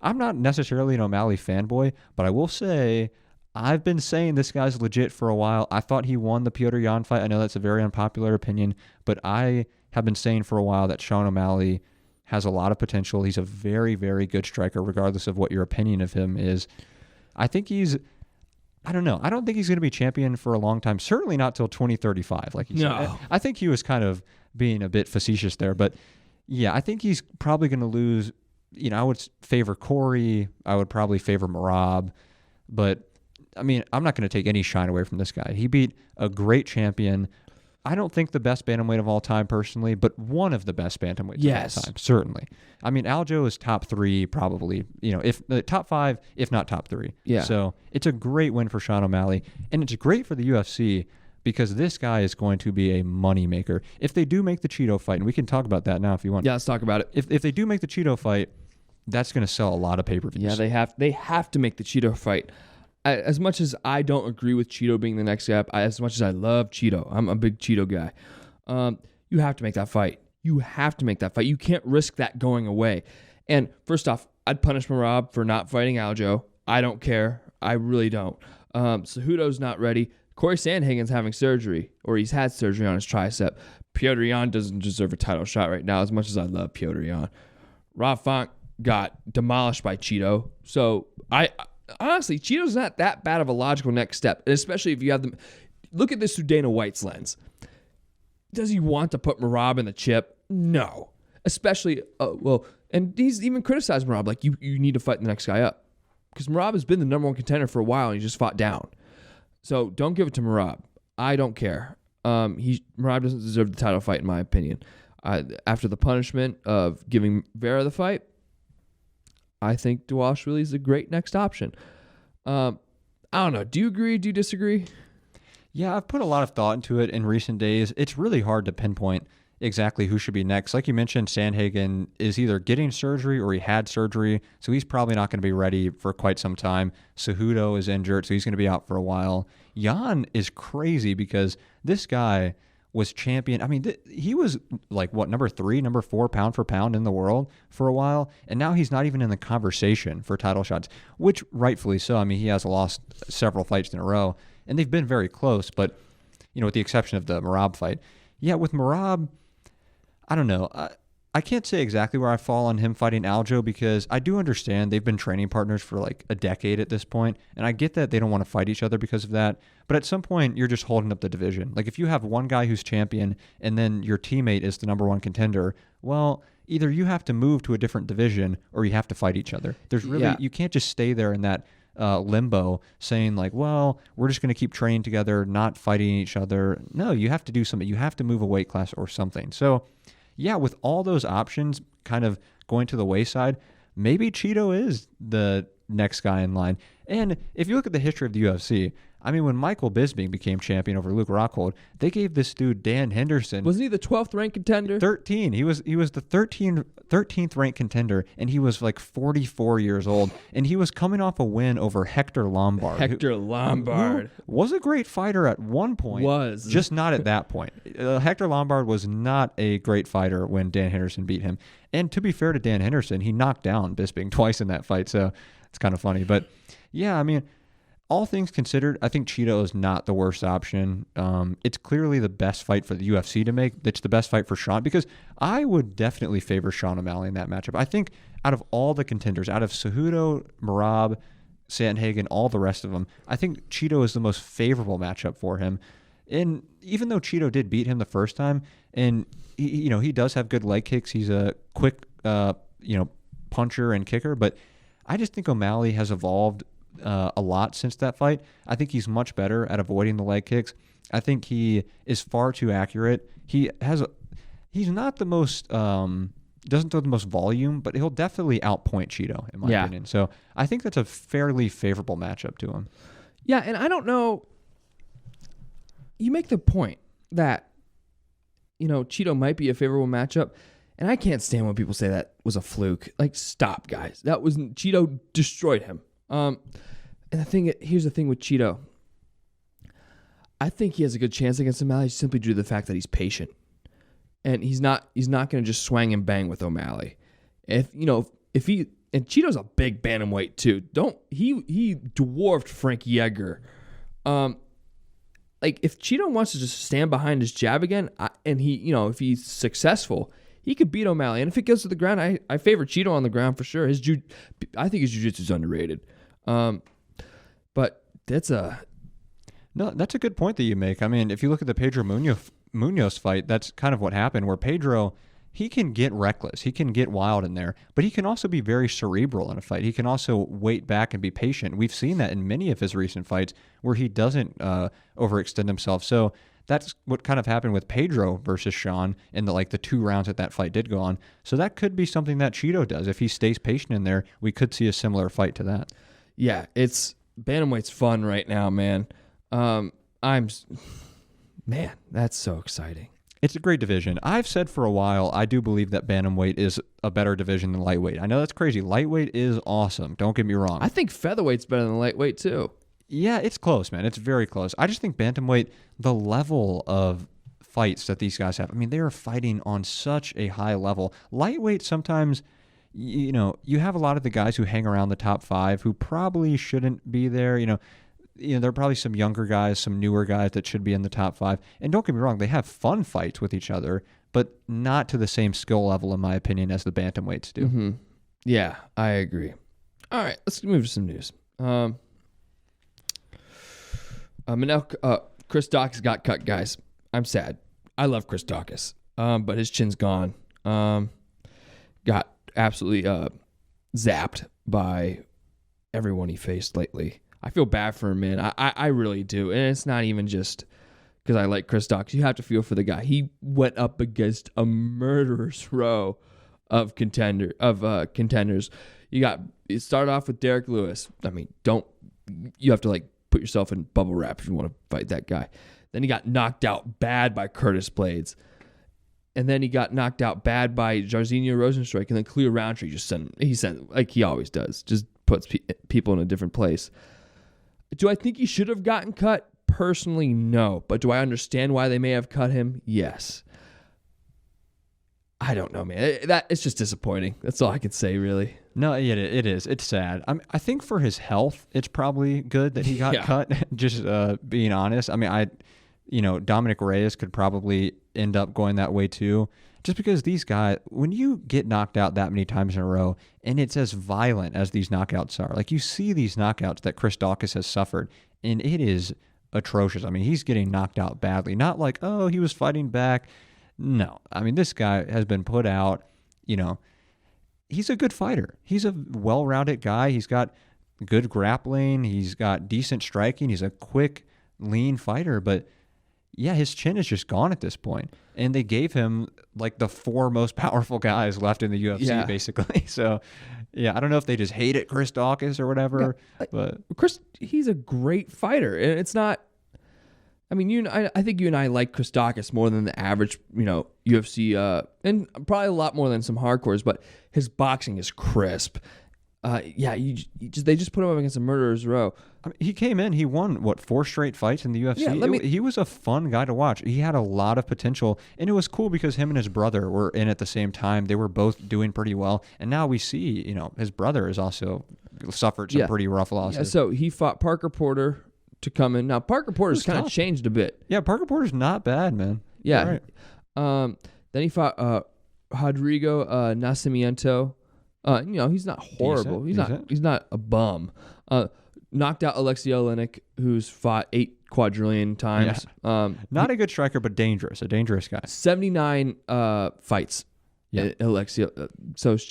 I'm not necessarily an O'Malley fanboy, but I will say I've been saying this guy's legit for a while. I thought he won the Petr Yan fight. I know that's a very unpopular opinion, but I have been saying for a while that Sean O'Malley has a lot of potential. He's a very, very good striker, regardless of what your opinion of him is. I think I don't know. I don't think he's going to be champion for a long time. Certainly not till 2035, like you said. I think he was kind of being a bit facetious there, but yeah, I think he's probably going to lose. I would favor Corey. I would probably favor Marab. But, I mean, I'm not going to take any shine away from this guy. He beat a great champion. I don't think the best bantamweight of all time personally, but one of the best bantamweights of all time, certainly. I mean, Aljo is top 3 probably, if top 5, if not top 3. Yeah. So it's a great win for Sean O'Malley, and it's great for the UFC because this guy is going to be a moneymaker. If they do make the Cheeto fight, and we can talk about that now if you want. Yeah, let's talk about it. If they do make the Cheeto fight, that's going to sell a lot of pay-per-views. Yeah, they have to make the Cheeto fight. as much as I don't agree with Cheeto being the next guy up, as much as I love Cheeto, I'm a big Cheeto guy. You have to make that fight. You have to make that fight. You can't risk that going away. And first off, I'd punish Merab for not fighting Aljo. I don't care. I really don't. Cejudo's not ready. Corey Sandhagen's having surgery, or he's had surgery on his tricep. Petr Yan doesn't deserve a title shot right now, as much as I love Petr Yan. Rob Font got demolished by Cheeto. So I honestly, Cheeto's not that bad of a logical next step, and especially if you have them. Look at this through Dana White's lens. Does he want to put Merab in the chip? No. Especially, and he's even criticized Merab, like, you need to fight the next guy up. Because Merab has been the number one contender for a while, and he just fought down. So don't give it to Merab. I don't care. Merab doesn't deserve the title fight, in my opinion. After the punishment of giving Vera the fight, I think Dvalishvili is a great next option. I don't know. Do you agree? Do you disagree? Yeah, I've put a lot of thought into it in recent days. It's really hard to pinpoint exactly who should be next. Like you mentioned, Sandhagen is either getting surgery or he had surgery, so he's probably not going to be ready for quite some time. Cejudo is injured, so he's going to be out for a while. Yan is crazy because this guy was champion. I mean, he was like, number 3, number 4 pound for pound in the world for a while, and now he's not even in the conversation for title shots, which rightfully so. I mean, he has lost several fights in a row, and they've been very close, but, with the exception of the Merab fight. Yeah, with Merab, I don't know. I can't say exactly where I fall on him fighting Aljo because I do understand they've been training partners for like a decade at this point, and I get that they don't want to fight each other because of that, but at some point, you're just holding up the division. Like, if you have one guy who's champion and then your teammate is the number 1 contender, well, either you have to move to a different division or you have to fight each other. There's really, you can't just stay there in that limbo saying like, well, we're just going to keep training together, not fighting each other. No, you have to do something. You have to move a weight class or something. So yeah, with all those options kind of going to the wayside, maybe Cheeto is the next guy in line. And if you look at the history of the UFC, I mean, when Michael Bisping became champion over Luke Rockhold, they gave this dude Dan Henderson. Wasn't he the 12th ranked contender? 13. He was the 13th ranked contender, and he was like 44 years old, and he was coming off a win over Hector Lombard. Who was a great fighter at one point. Just not at that point. Hector Lombard was not a great fighter when Dan Henderson beat him. And to be fair to Dan Henderson, he knocked down Bisping twice in that fight, so it's kind of funny. But yeah, I mean, all things considered, I think Cheeto is not the worst option. It's clearly the best fight for the UFC to make. It's the best fight for Sean, because I would definitely favor Sean O'Malley in that matchup. I think out of all the contenders, out of Cejudo, Merab, Sandhagen, all the rest of them, I think Cheeto is the most favorable matchup for him. And even though Cheeto did beat him the first time, and he does have good leg kicks, he's a quick puncher and kicker, but I just think O'Malley has evolved a lot since that fight. I think he's much better at avoiding the leg kicks. I think he is far too accurate. He's not the most doesn't throw the most volume, but he'll definitely outpoint Cheeto in my opinion. So I think that's a fairly favorable matchup to him. Yeah, and I don't know. You make the point that Cheeto might be a favorable matchup, and I can't stand when people say that was a fluke. Like, stop, guys. That was Cheeto destroyed him. And here's the thing with Cheeto. I think he has a good chance against O'Malley simply due to the fact that he's patient, and he's not going to just swang and bang with O'Malley. If Cheeto's a big bantamweight too. He dwarfed Frank Yeager. Like, if Cheeto wants to just stand behind his jab again, and if he's successful, he could beat O'Malley. And if it goes to the ground, I favor Cheeto on the ground for sure. I think his jiu-jitsu is underrated. But that's a good point that you make. I mean, if you look at the Pedro Munoz fight, that's kind of what happened, where Pedro, he can get reckless. He can get wild in there, but he can also be very cerebral in a fight. He can also wait back and be patient. We've seen that in many of his recent fights where he doesn't overextend himself. So that's what kind of happened with Pedro versus Sean in the 2 rounds that fight did go on. So that could be something that Cheeto does. If he stays patient in there, we could see a similar fight to that. Yeah, bantamweight's fun right now, man. Man, that's so exciting. It's a great division. I've said for a while, I do believe that bantamweight is a better division than lightweight. I know that's crazy. Lightweight is awesome. Don't get me wrong. I think featherweight's better than lightweight too. Yeah, it's close, man. It's very close. I just think bantamweight, the level of fights that these guys have, I mean, they are fighting on such a high level. Lightweight, sometimes, you have a lot of the guys who hang around the top 5 who probably shouldn't be there. There are probably some younger guys, some newer guys that should be in the top 5. And don't get me wrong, they have fun fights with each other, but not to the same skill level, in my opinion, as the bantamweights do. Mm-hmm. Yeah, I agree. All right, let's move to some news. Chris Dawkins got cut, guys. I'm sad. I love Chris Dawkins, but his chin's gone. Got absolutely zapped by everyone he faced lately. I feel bad for him, man. I really do. And it's not even just because I like Chris Dawkins. You have to feel for the guy. He went up against a murderous row of contenders. It started off with Derek Lewis. I mean, you have to put yourself in bubble wrap if you want to fight that guy. Then he got knocked out bad by Curtis Blades. And then he got knocked out bad by Jairzinho Rosenstrike. And then Cleo Roundtree just sent like he always does, just puts people in a different place. Do I think he should have gotten cut? Personally, no. But do I understand why they may have cut him? Yes. I don't know, man. It's just disappointing. That's all I can say, really. No, it is. It's sad. I think for his health, it's probably good that he got cut. Just being honest. I mean, Dominic Reyes could probably end up going that way too. Just because these guys, when you get knocked out that many times in a row, and it's as violent as these knockouts are, you see these knockouts that Chris Dawkins has suffered, and it is atrocious. I mean, he's getting knocked out badly. Not like, oh, he was fighting back. No. I mean, this guy has been put out, he's a good fighter. He's a well-rounded guy. He's got good grappling. He's got decent striking. He's a quick, lean fighter, but yeah, his chin is just gone at this point. And they gave him the 4 most powerful guys left in the UFC, basically. So, yeah, I don't know if they just hated Chris Dawkins or whatever. Yeah, but Chris, he's a great fighter. And it's not, I mean, I think you and I like Chris Dawkins more than the average, UFC, and probably a lot more than some hardcores, but his boxing is crisp. They just put him up against a murderer's row. I mean, he came in, he won 4 straight fights in the UFC. Yeah, he was a fun guy to watch. He had a lot of potential, and it was cool because him and his brother were in at the same time. They were both doing pretty well, and now we see, his brother has also suffered some pretty rough losses. Yeah, so he fought Parker Porter to come in. Now Parker Porter's kind of changed a bit. Yeah, Parker Porter's not bad, man. Yeah. Right. Then he fought Rodrigo Nascimento. He's not horrible. He's not a bum. Knocked out Alexei Oleinik, who's fought 8 quadrillion times. Yeah. Not a good striker, but dangerous. A dangerous guy. 79 fights. Yeah, Alexei.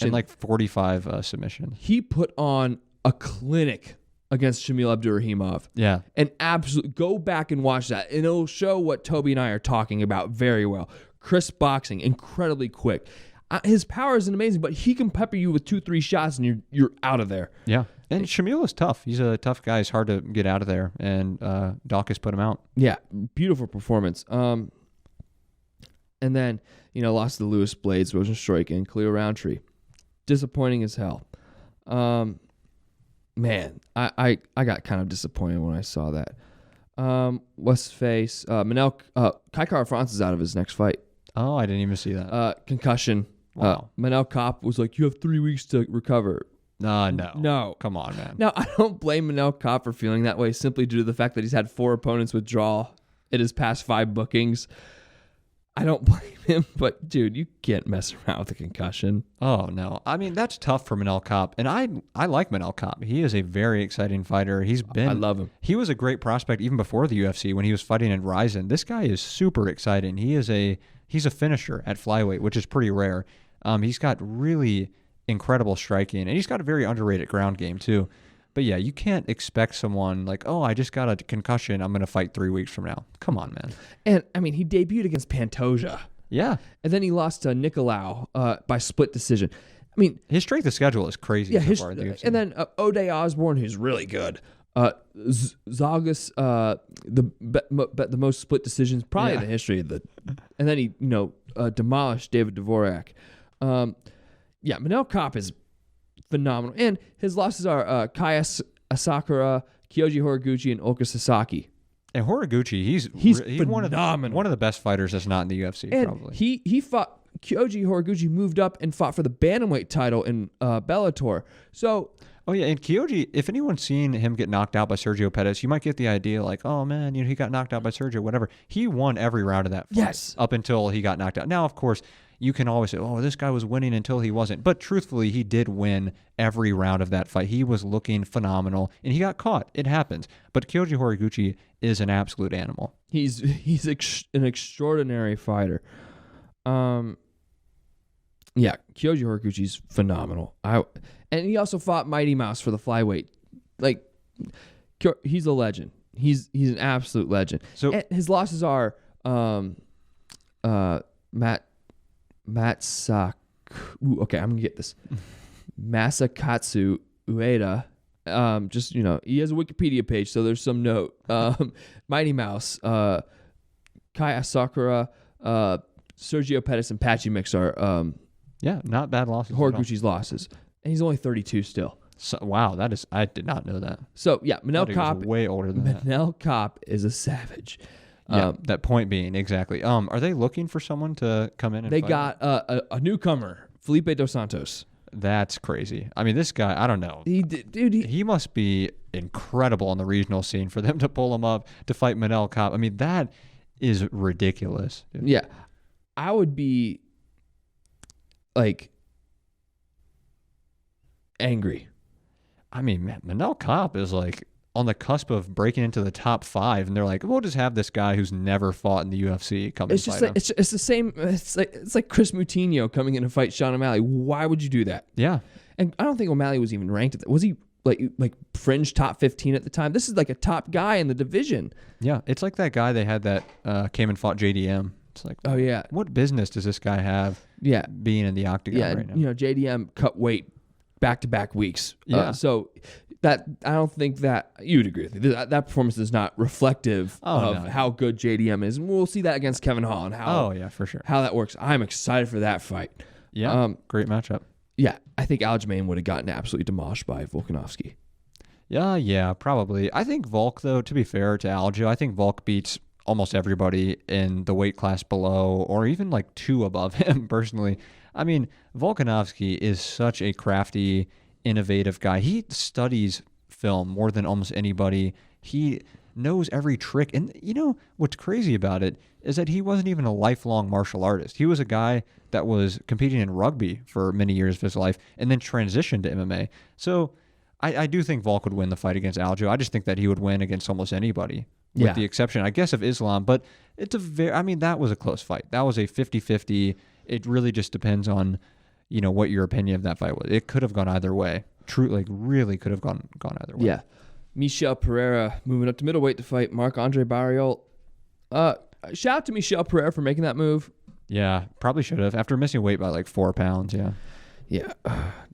And 45 submissions. He put on a clinic against Shamil Abdurakhimov. Yeah. And absolutely go back and watch that, and it'll show what Toby and I are talking about very well. Crisp boxing, incredibly quick. His power isn't amazing, but he can pepper you with 2-3 shots, and you're out of there. Yeah, and Shamil is tough. He's a tough guy. It's hard to get out of there, and Dawkins put him out. Yeah, beautiful performance. And then lost to Lewis Blades, Rosenstrike, and Cleo Roundtree. Disappointing as hell. Man, I got kind of disappointed when I saw that. What's his face? Kai Kara-France is out of his next fight. Oh, I didn't even see that. Concussion. Wow. Manel Kopp was like, you have 3 weeks to recover. No. Come on, man. Now, I don't blame Manel Kopp for feeling that way simply due to the fact that he's had 4 opponents withdraw in his past 5 bookings. I don't blame him, but dude, you can't mess around with a concussion. Oh, no. I mean, that's tough for Manel Kopp, and I like Manel Kopp. He is a very exciting fighter. I love him. He was a great prospect even before the UFC when he was fighting in Ryzen. This guy is super exciting. He's a finisher at flyweight, which is pretty rare. He's got really incredible striking, and he's got a very underrated ground game too. But yeah, you can't expect someone like, oh, I just got a concussion, I'm going to fight 3 weeks from now. Come on, man. And, I mean, he debuted against Pantoja. Yeah. And then he lost to Nicolau by split decision. I mean, his strength of schedule is crazy. Yeah, so far in the UFC. And then O'Day Osborne, who's really good. Zagas, the most split decisions probably in the history of and then he demolished David Dvorak. Manel Kopp is phenomenal, and his losses are Kaya Asakura, Kyoji Horiguchi and Oka Sasaki. And Horiguchi, he's phenomenal. one of the best fighters that's not in the UFC, And probably. he fought Kyoji Horiguchi, moved up and fought for the bantamweight title in Bellator. So Oh, yeah, and Kyoji, if anyone's seen him get knocked out by Sergio Pettis, you might get the idea like, oh, man, he got knocked out by Sergio, whatever. He won every round of that fight. Yes. Up until he got knocked out. Now, of course, you can always say, oh, this guy was winning until he wasn't. But truthfully, he did win every round of that fight. He was looking phenomenal, and he got caught. It happens. But Kyoji Horiguchi is an absolute animal. he's an extraordinary fighter. Yeah, Kyoji Horiguchi's phenomenal. And he also fought Mighty Mouse for the flyweight. Like, he's a legend. He's an absolute legend. So and his losses are okay, I'm gonna get this. Masakatsu Ueda. Just, he has a Wikipedia page, so there's some note. Mighty Mouse, Kai Asakura, Sergio Pettis, and Patchy Mix are yeah, not bad losses. at all. Horiguchi's losses. And he's only 32 still. So, wow, I did not know that. So, yeah, Manel He was Kopp. way older than that. Manel Kopp is a savage. Yeah, that point being, exactly. Are they looking for someone to come in and They fight? got a newcomer, Felipe Dos Santos. That's crazy. I mean, this guy, I don't know. He must be incredible on the regional scene for them to pull him up to fight Manel Kopp. I mean, that is ridiculous. Dude. Yeah. I would be, like, angry. I mean, man, Manel Kopp is like on the cusp of breaking into the top 5, and they're like, we'll just have this guy who's never fought in the UFC come and fight him. It's the same. It's like Chris Moutinho coming in to fight Sean O'Malley. Why would you do that? Yeah. And I don't think O'Malley was even ranked. Was he like fringe top 15 at the time? This is like a top guy in the division. Yeah, it's like that guy they had that came and fought JDM. It's like, Oh yeah, what business does this guy have yeah, being in the octagon yeah. right now? JDM cut weight back-to-back weeks. Yeah. So that I don't think that you'd agree with me. That performance is not reflective of how good JDM is, and we'll see that against Kevin Hall and how. Oh yeah, for sure. How that works. I'm excited for that fight. Yeah, great matchup. Yeah, I think Aljamain would have gotten absolutely demolished by Volkanovski. Yeah, probably. I think Volk, though, to be fair to Aljo, I think Volk beats almost everybody in the weight class below or even like 2 above him, personally. I mean, Volkanovski is such a crafty, innovative guy. He studies film more than almost anybody. He knows every trick. And you know what's crazy about it is that he wasn't even a lifelong martial artist. He was a guy that was competing in rugby for many years of his life and then transitioned to MMA. So I do think Volk would win the fight against Aljo. I just think that he would win against almost anybody, with the exception, I guess, of Islam. But it's that was a close fight. That was a 50-50. It really just depends on, what your opinion of that fight was. It could have gone either way. Really could have gone either way. Yeah. Michel Pereira moving up to middleweight to fight Marc-Andre Barriol. Shout out to Michel Pereira for making that move. Yeah, probably should have. After missing weight by like 4 pounds, yeah. Yeah.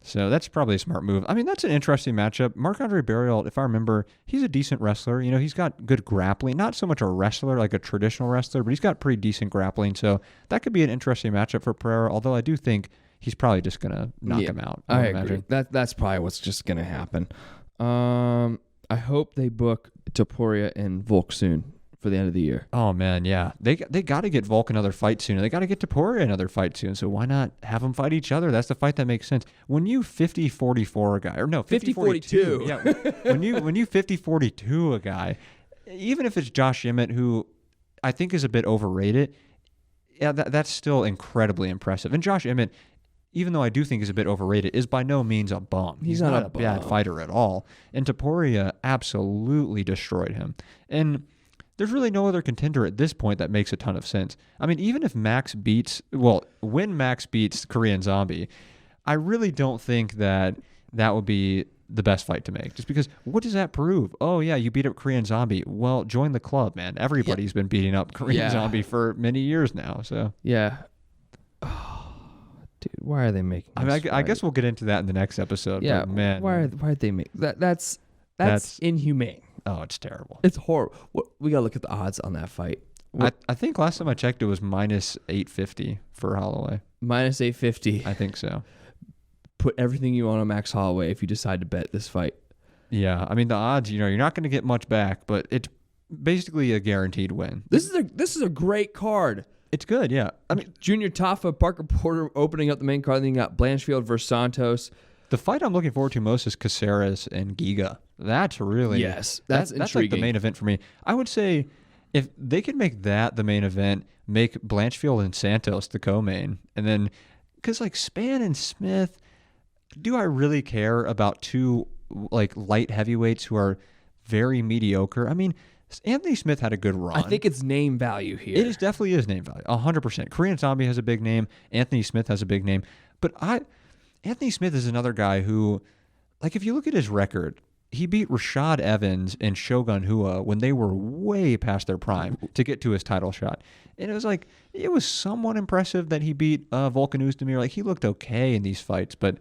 So that's probably a smart move. I mean, that's an interesting matchup. Marc-Andre Barriol, if I remember, he's a decent wrestler. He's got good grappling. Not so much a wrestler like a traditional wrestler, but he's got pretty decent grappling. So that could be an interesting matchup for Pereira, although I do think he's probably just going to knock him out. I agree. That's probably what's just going to happen. I hope they book Topuria and Volk soon for the end of the year. Oh, man, yeah. They got to get Volk another fight soon. They got to get Topuria another fight soon. So why not have them fight each other? That's the fight that makes sense. When you 50-44 a guy, or no, 50-42. Yeah. when you 50-42 a guy, even if it's Josh Emmett, who I think is a bit overrated, yeah, that's still incredibly impressive. And Josh Emmett, even though I do think is a bit overrated, is by no means a bum. He's not a bad fighter at all. And Topuria absolutely destroyed him. And there's really no other contender at this point that makes a ton of sense. I mean, even if when Max beats Korean Zombie, I really don't think that would be the best fight to make. Just because, what does that prove? Oh, yeah, you beat up Korean Zombie. Well, join the club, man. Everybody's been beating up Korean Zombie for many years now. So yeah. Oh, dude, why are they making this fight? I guess we'll get into that in the next episode. Yeah, but man. Why'd they make that? That's inhumane. Oh, it's terrible. It's horrible. We got to look at the odds on that fight. I think last time I checked, it was minus 850 for Holloway. Minus 850. I think so. Put everything you own on Max Holloway if you decide to bet this fight. Yeah, I mean the odds, you're not going to get much back, but it's basically a guaranteed win. This is a great card. It's good, yeah. I mean, Junior Tafa, Parker Porter opening up the main card. Then you got Blanchfield versus Santos. the fight I'm looking forward to most is Caceres and Giga. That's really That's that's like the intriguing. main event for me. I would say if they could make that the main event, make Blanchfield and Santos the co-main, and then because like Spann and Smith, do I really care about two like light heavyweights who are very mediocre? I mean, Anthony Smith had a good run. I think it's name value here. It definitely is name value, 100%. Korean Zombie has a big name. Anthony Smith has a big name. But Anthony Smith is another guy who, like, if you look at his record, he beat Rashad Evans and Shogun Hua when they were way past their prime to get to his title shot. And it was somewhat impressive that he beat Volkan Oezdemir. Like, he looked okay in these fights, but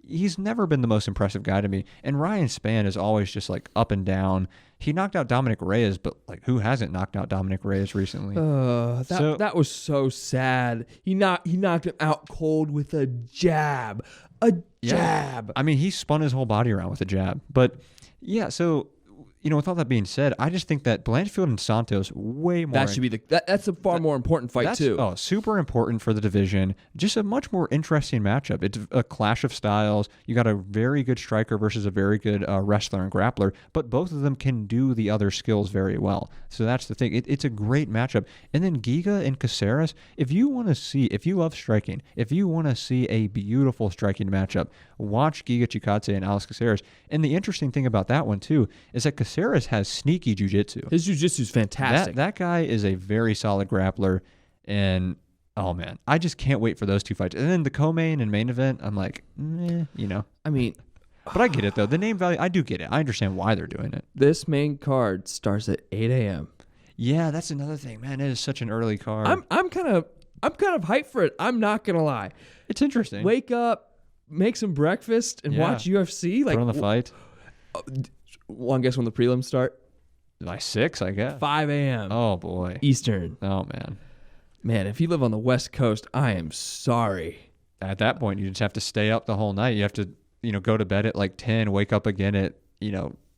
he's never been the most impressive guy to me. And Ryan Spann is always just like up and down. He knocked out Dominic Reyes, but like who hasn't knocked out Dominic Reyes recently? That was so sad. He knocked him out cold with a jab. Jab. I mean, he spun his whole body around with a jab. But yeah, so with all that being said, I just think that Blanchfield and Santos way more. That should be that's a far more important fight too. Oh, super important for the division. Just a much more interesting matchup. It's a clash of styles. You got a very good striker versus a very good wrestler and grappler, but both of them can do the other skills very well. So that's the thing. It's a great matchup. And then Giga and Caceres, if you love striking, if you want to see a beautiful striking matchup, watch Giga Chikadze and Alex Caceres. And the interesting thing about that one too is that Caceres has sneaky jiu-jitsu. His jiu-jitsu is fantastic. That guy is a very solid grappler, and oh man, I just can't wait for those two fights. And then the co-main and main event, I'm like, I mean, but I get it though. The name value, I do get it. I understand why they're doing it. this main card starts at 8 a.m. Yeah, that's another thing, man. It is such an early card. I'm kind of hyped for it. I'm not gonna lie. It's interesting. Wake up, make some breakfast, and watch UFC. Like put on the fight. One guess when the prelims start? By 6, I guess. 5 a.m. Oh boy. Eastern. Oh man. Man, if you live on the West Coast, I am sorry. At that point, you just have to stay up the whole night. You have to, go to bed at like 10, wake up again at,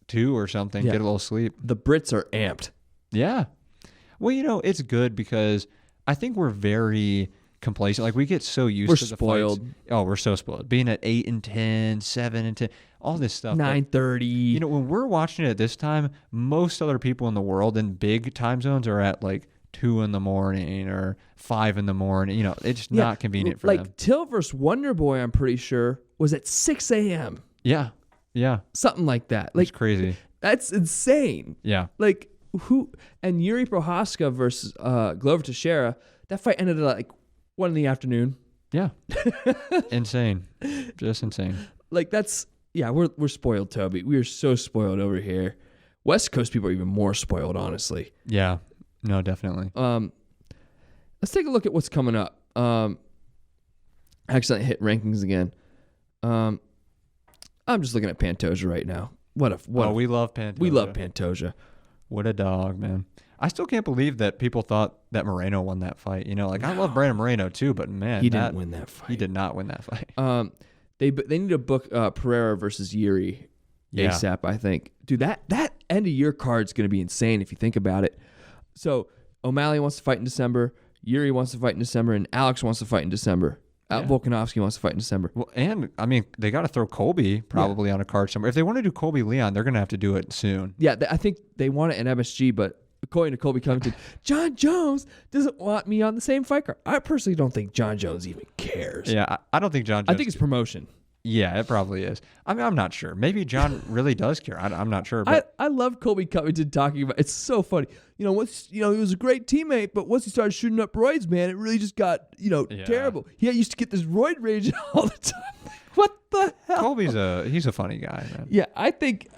2 or something, Yeah. get a little sleep. The Brits are amped. Yeah. Well, it's good because I think we're very complacent. Like we get so used We're to the spoiled. fights. Oh, we're so spoiled. Being at 8 and 10, 7 and 10, all this stuff. 9:30. When we're watching it at this time, most other people in the world in big time zones are at like 2 in the morning or 5 in the morning. It's not convenient for them. Till versus Wonder Boy, I'm pretty sure, was at 6 a.m. Yeah. Yeah. Something like that. It's crazy. That's insane. Yeah. Like, who? And Yuri Prohaska versus Glover Teixeira, that fight ended at like 1 in the afternoon. Yeah. Insane. Just insane. Like, we're spoiled, Toby. We are so spoiled over here. West Coast people are even more spoiled, honestly. Yeah. No, definitely. Let's take a look at what's coming up. I accidentally hit rankings again. I'm just looking at Pantoja right now. We love Pantoja. We love Pantoja. What a dog, man. I still can't believe that people thought that Moreno won that fight. I love Brandon Moreno too, but man, He didn't win that fight. He did not win that fight. They need to book Pereira versus Yuri ASAP, I think. Dude, that end of year card's going to be insane if you think about it. So O'Malley wants to fight in December, Yuri wants to fight in December, and Alex wants to fight in December. Volkanovski wants to fight in December. Well, and I mean, they got to throw Colby probably on a card somewhere. If they want to do Colby Leon, they're going to have to do it soon. Yeah, I think they want it in MSG, but according to Colby Covington, John Jones doesn't want me on the same fight card. I personally don't think John Jones even cares. Yeah, I don't think John Jones. I think it's promotion. Yeah, it probably is. I mean, I'm not sure. Maybe John really does care. I'm not sure. But I love Colby Covington talking about. It's so funny. He was a great teammate, but once he started shooting up roids, man, it really just got terrible. He used to get this roid rage all the time. What the hell? Colby's he's a funny guy, man. Yeah, I think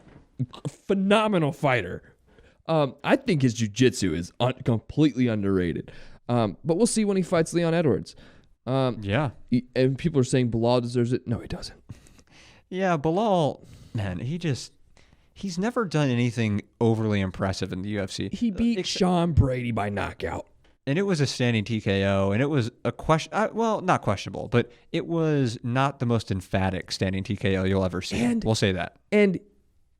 phenomenal fighter. I think his jiu-jitsu is completely underrated. But we'll see when he fights Leon Edwards. Yeah. And people are saying Bilal deserves it. No, he doesn't. Yeah, Bilal, man, he's never done anything overly impressive in the UFC. He beat Sean Brady by knockout. And it was a standing TKO, and it was a question. Well, not questionable, but it was not the most emphatic standing TKO you'll ever see. We'll say that. And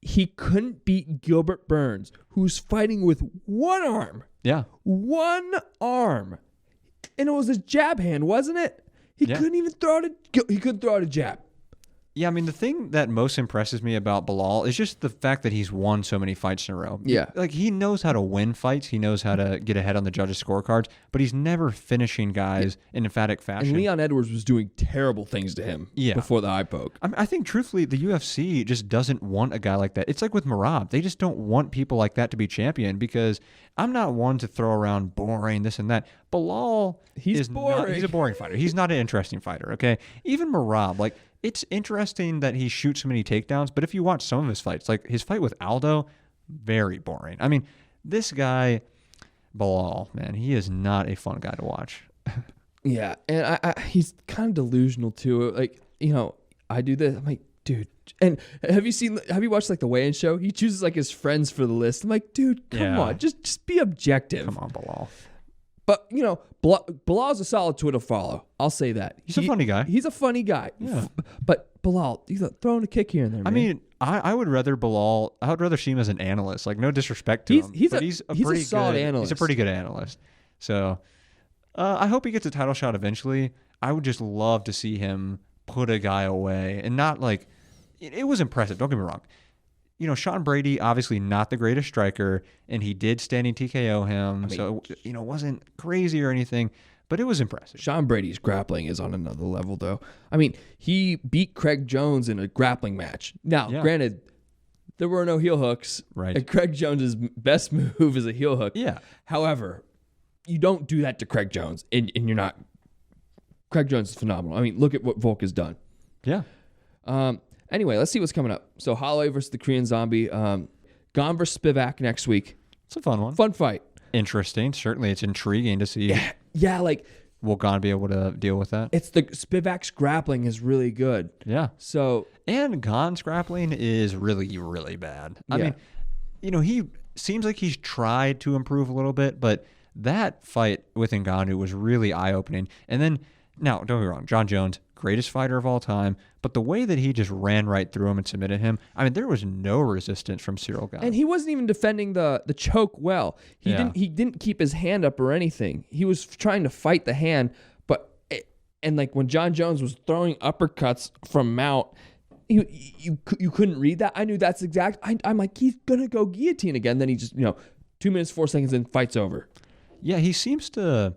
he couldn't beat Gilbert Burns, who's fighting with one arm. Yeah. One arm. And it was his jab hand, wasn't it? He couldn't even throw it. He couldn't throw out a jab. Yeah, I mean, the thing that most impresses me about Bilal is just the fact that he's won so many fights in a row. Yeah. Like, he knows how to win fights. He knows how to get ahead on the judges' scorecards, but he's never finishing guys in emphatic fashion. And Leon Edwards was doing terrible things to him before the eye poke. I mean, I think, truthfully, the UFC just doesn't want a guy like that. It's like with Merab. They just don't want people like that to be champion because I'm not one to throw around boring, this and that. Bilal He's boring. He's a boring fighter. He's not an interesting fighter, okay? Even Merab, like, it's interesting that he shoots so many takedowns, but if you watch some of his fights, like his fight with Aldo, very boring. I mean, this guy, Bilal, man, he is not a fun guy to watch. Yeah, and he's kind of delusional too. Like, I do this. I'm like, dude. And have you watched like the weigh-in show? He chooses like his friends for the list. I'm like, dude, come on, just be objective. Come on, Bilal. But, Bilal's a solid Twitter follow. I'll say that. He's a funny guy. He's a funny guy. Yeah. But Bilal, he's throwing a kick here and there, man. I mean, I would rather Bilal, I would rather see him as an analyst. Like, no disrespect to him. He's a solid analyst. He's a pretty good analyst. So, I hope he gets a title shot eventually. I would just love to see him put a guy away. And not like, it was impressive. Don't get me wrong. Sean Brady, obviously not the greatest striker, and he did standing TKO him. So, it wasn't crazy or anything, but it was impressive. Sean Brady's grappling is on another level, though. I mean, he beat Craig Jones in a grappling match. Now, granted, there were no heel hooks. Right. And Craig Jones' best move is a heel hook. Yeah. However, you don't do that to Craig Jones, and you're not. Craig Jones is phenomenal. I mean, look at what Volk has done. Yeah. Anyway, let's see what's coming up. So Holloway versus the Korean Zombie. Gone versus Spivak next week. It's a fun one. Fun fight. Interesting. Certainly, it's intriguing to see. Yeah, like, will Gane be able to deal with that? it's the Spivak's grappling is really good. Yeah. So And Gane's grappling is really, really bad. I mean, he seems like he's tried to improve a little bit, but that fight with Ngannou was really eye-opening. And then, now, don't get me wrong, John Jones, greatest fighter of all time, but the way that he just ran right through him and submitted him, I mean, there was no resistance from Cyril Gane. and he wasn't even defending the choke well. He didn't keep his hand up or anything. He was trying to fight the hand, and like when John Jones was throwing uppercuts from mount, you couldn't read that. I knew that's exact. I'm like, he's gonna go guillotine again. Then he just 2 minutes 4 seconds in, fight's over. Yeah, he seems to,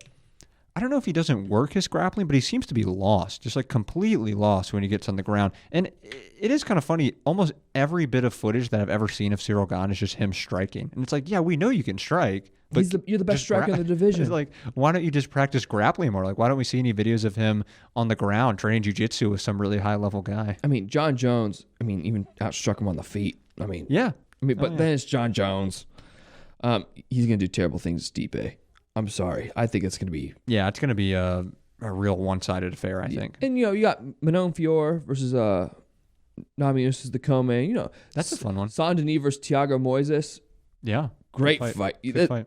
I don't know if he doesn't work his grappling, but he seems to be lost, just like completely lost when he gets on the ground. And it is kind of funny. Almost every bit of footage that I've ever seen of Cyril Gane is just him striking. And it's like, yeah, we know you can strike. But You're the best striker in the division. It's like, why don't you just practice grappling more? Like, why don't we see any videos of him on the ground training jiu-jitsu with some really high-level guy? I mean, John Jones, even outstruck him on the feet. Yeah. Then it's John Jones. He's going to do terrible things to Stipe. I'm sorry. I think it's going to be... Yeah, it's going to be a real one-sided affair, I think. And, you got Manon Fior versus Nami versus the co-main. That's a fun one. Saint-Denis versus Thiago Moises. Yeah. Great fight.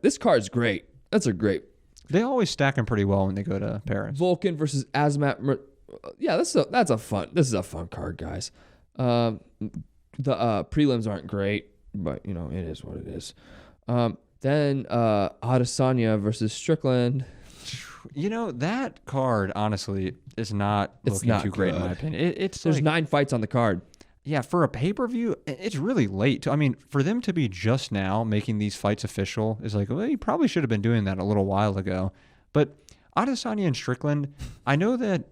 This card's great. That's a great... They always stack them pretty well when they go to Paris. Volkan versus Azamat. Yeah, this is a fun card, guys. The prelims aren't great, but, it is what it is. Then Adesanya versus Strickland. That card, honestly, is not looking too great in my opinion. There's 9 fights on the card. Yeah, for a pay-per-view, it's really late. For them to be just now making these fights official is like, well, you probably should have been doing that a little while ago. But Adesanya and Strickland, I know that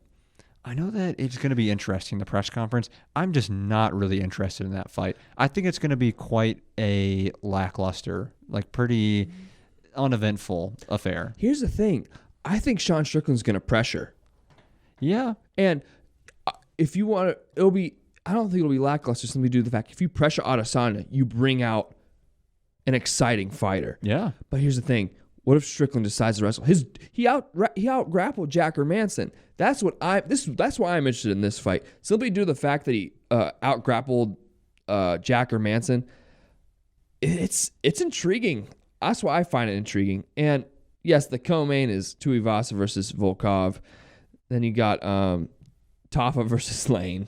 it's going to be interesting, the press conference. I'm just not really interested in that fight. I think it's going to be quite a lackluster, like pretty uneventful affair. Here's the thing. I think Sean Strickland's going to pressure. Yeah. And if you want to, I don't think it'll be lackluster simply due to the fact if you pressure Adesanya, you bring out an exciting fighter. Yeah. But here's the thing. What if Strickland decides to wrestle? He out grappled Jack Hermanson. That's why I'm interested in this fight. Simply due to the fact that he out grappled Jack Hermanson. It's intriguing. That's why I find it intriguing. And yes, the co-main is Tuivasa versus Volkov. Then you got Tafa versus Lane.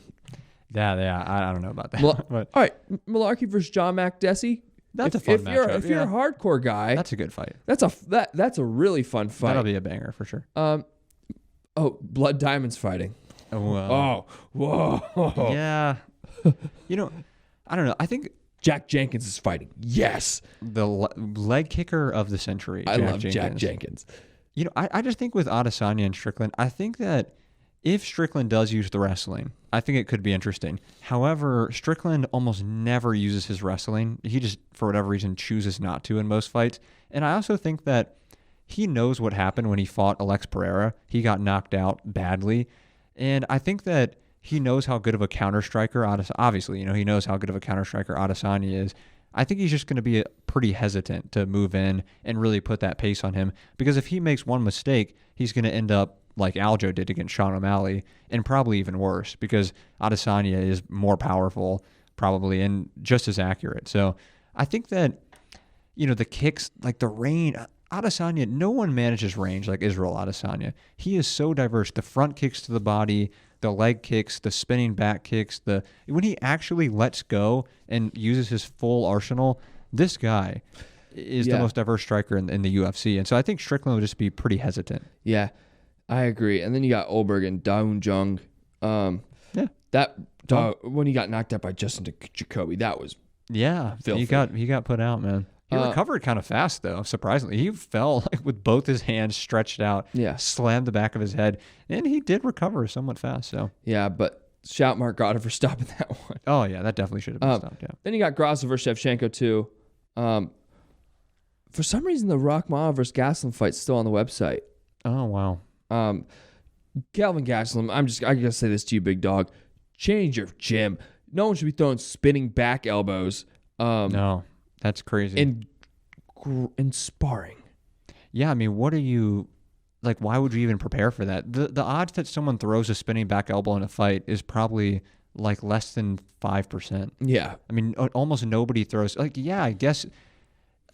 Yeah. I don't know about that. But All right, Malarkey versus John McDessie. that's a fun matchup. If you're a hardcore guy, that's a good fight. that's a really fun fight. That'll be a banger for sure. Blood Diamonds fighting. Whoa. Whoa. Yeah. I don't know. I think Jack Jenkins is fighting. Yes. the leg kicker of the century. I love Jack Jenkins. I just think with Adesanya and Strickland, I think that if Strickland does use the wrestling, I think it could be interesting. However, Strickland almost never uses his wrestling. He just, for whatever reason, chooses not to in most fights. And I also think that he knows what happened when he fought Alex Pereira. He got knocked out badly. And I think that he knows how good of a counter striker, obviously, he knows how good of a counter striker Adesanya is. I think he's just going to be pretty hesitant to move in and really put that pace on him, because if he makes one mistake, he's going to end up like Aljo did against Sean O'Malley, and probably even worse, because Adesanya is more powerful probably and just as accurate. So I think that, the kicks, like the range, Adesanya, no one manages range like Israel Adesanya. He is so diverse. The front kicks to the body, the leg kicks, the spinning back kicks, when he actually lets go and uses his full arsenal, this guy is the most diverse striker in the UFC. And so I think Strickland would just be pretty hesitant. Yeah, I agree. And then you got Olberg and Daun Jung. That dog, when he got knocked out by Justin Jacoby, that was filthy. He got put out, man. He recovered kind of fast, though, surprisingly. He fell with both his hands stretched out, slammed the back of his head, and he did recover somewhat fast. So yeah, but shout Mark Goddard for stopping that one. Oh, yeah, that definitely should have been stopped, yeah. Then you got Grasso versus Shevchenko, too. For some reason, the Rakhmonov versus Gastelum fight's still on the website. Oh, wow. Calvin Gastelum, I gotta say this to you, big dog. Change your gym. No one should be throwing spinning back elbows. No. That's crazy. In sparring. Yeah, I mean, what are you, why would you even prepare for that? The odds that someone throws a spinning back elbow in a fight is probably less than 5%. Yeah. I mean, almost nobody throws, I guess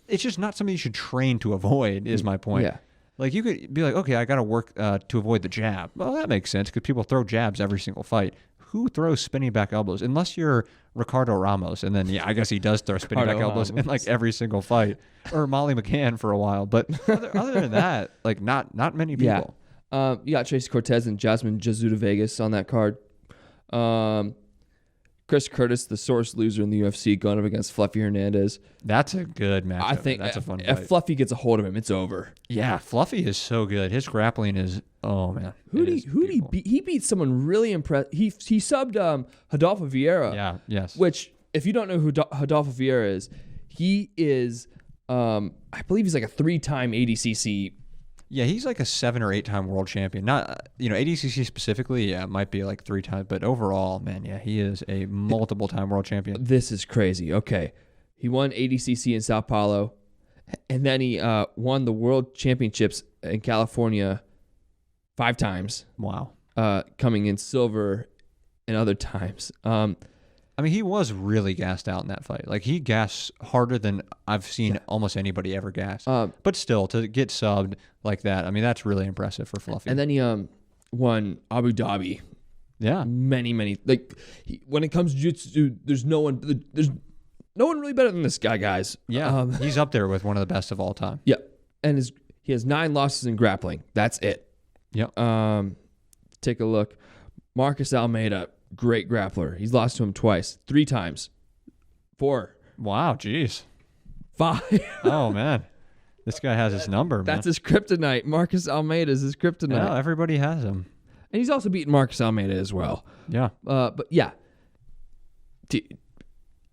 it's just not something you should train to avoid, is my point. Yeah. You could be okay, I got to work to avoid the jab. Well, that makes sense because people throw jabs every single fight. Who throws spinning back elbows? Unless you're Ricardo Ramos, and then I guess he does throw spinning back elbows in every single fight, or Molly McCann for a while. But other than that, not many people. Yeah. You got Tracy Cortez and Jasmine Jazuda Vegas on that card. Chris Curtis, the sorest loser in the UFC, going up against Fluffy Hernandez. That's a good matchup. I think that's a fun fight. If Fluffy gets a hold of him, it's over. Yeah, Fluffy is so good. His grappling is, oh man. Who did he beat? He beat someone really impressive. He subbed Rodolfo Vieira. Yeah, yes. Which, if you don't know who Rodolfo Vieira is, he is, I believe he's a 3-time ADCC. Yeah, he's a 7 or 8 time world champion. Not, ADCC specifically, might be 3 times, but overall, man, he is a multiple time world champion. This is crazy. Okay. He won ADCC in Sao Paulo, and then he won the world championships in California 5 times. Wow. Coming in silver and other times. I mean, he was really gassed out in that fight. He gassed harder than I've seen almost anybody ever gas. But still, to get subbed like that, I mean, that's really impressive for Fluffy. And then he won Abu Dhabi. Yeah. Many. When it comes to jiu-jitsu, there's no one really better than this guy, guys. Yeah, he's up there with one of the best of all time. Yeah. And he has 9 losses in grappling. That's it. Yep. Take a look. Marcus Almeida. Great grappler. He's lost to him twice. 3 times. 4. Wow, jeez. 5. Oh, man. This guy has his number, man. That's his kryptonite. Marcus Almeida is his kryptonite. Yeah, everybody has him. And he's also beaten Marcus Almeida as well. Yeah. But yeah.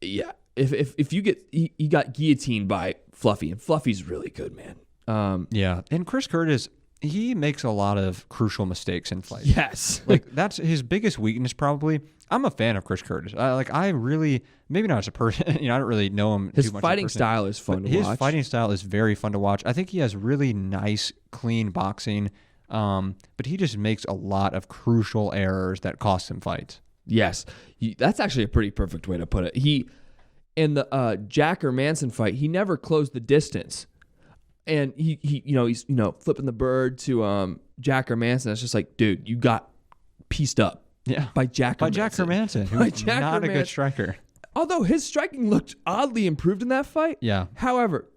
Yeah. If you get... He got guillotined by Fluffy, and Fluffy's really good, man. Yeah. And Chris Curtis... He makes a lot of crucial mistakes in fights. Yes. That's his biggest weakness, probably. I'm a fan of Chris Curtis. I really, maybe not as a person, I don't really know him his too much. His fighting style is fun to watch. His fighting style is very fun to watch. I think he has really nice, clean boxing, but he just makes a lot of crucial errors that cost him fights. Yes. That's actually a pretty perfect way to put it. In the Jacker Manson fight, he never closed the distance. And he's flipping the bird to Jacker Manson. It's just dude, you got pieced up. Yeah. by Jack Hermanson, who's not a good striker. Although his striking looked oddly improved in that fight. Yeah. However,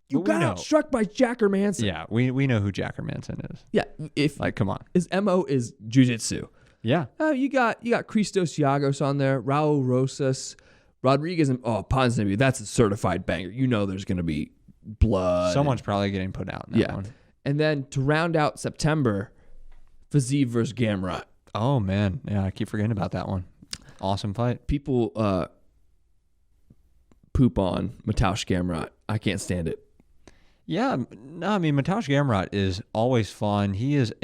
you got outstruck by Jack Hermanson. Yeah, we know who Jack Hermanson is. Yeah, if Come on. his MO is jiu-jitsu. Yeah. You got Christos Giagos on there, Raul Rosas, Rodriguez, and Ponzinibbio. That's a certified banger. You know there's going to be blood. Someone's probably getting put out in that one. And then to round out September, Fiziev versus Gamrot. Oh, man. Yeah, I keep forgetting about that one. Awesome fight. People poop on Mateusz Gamrot. I can't stand it. Yeah, no, I mean, Mateusz Gamrot is always fun. He is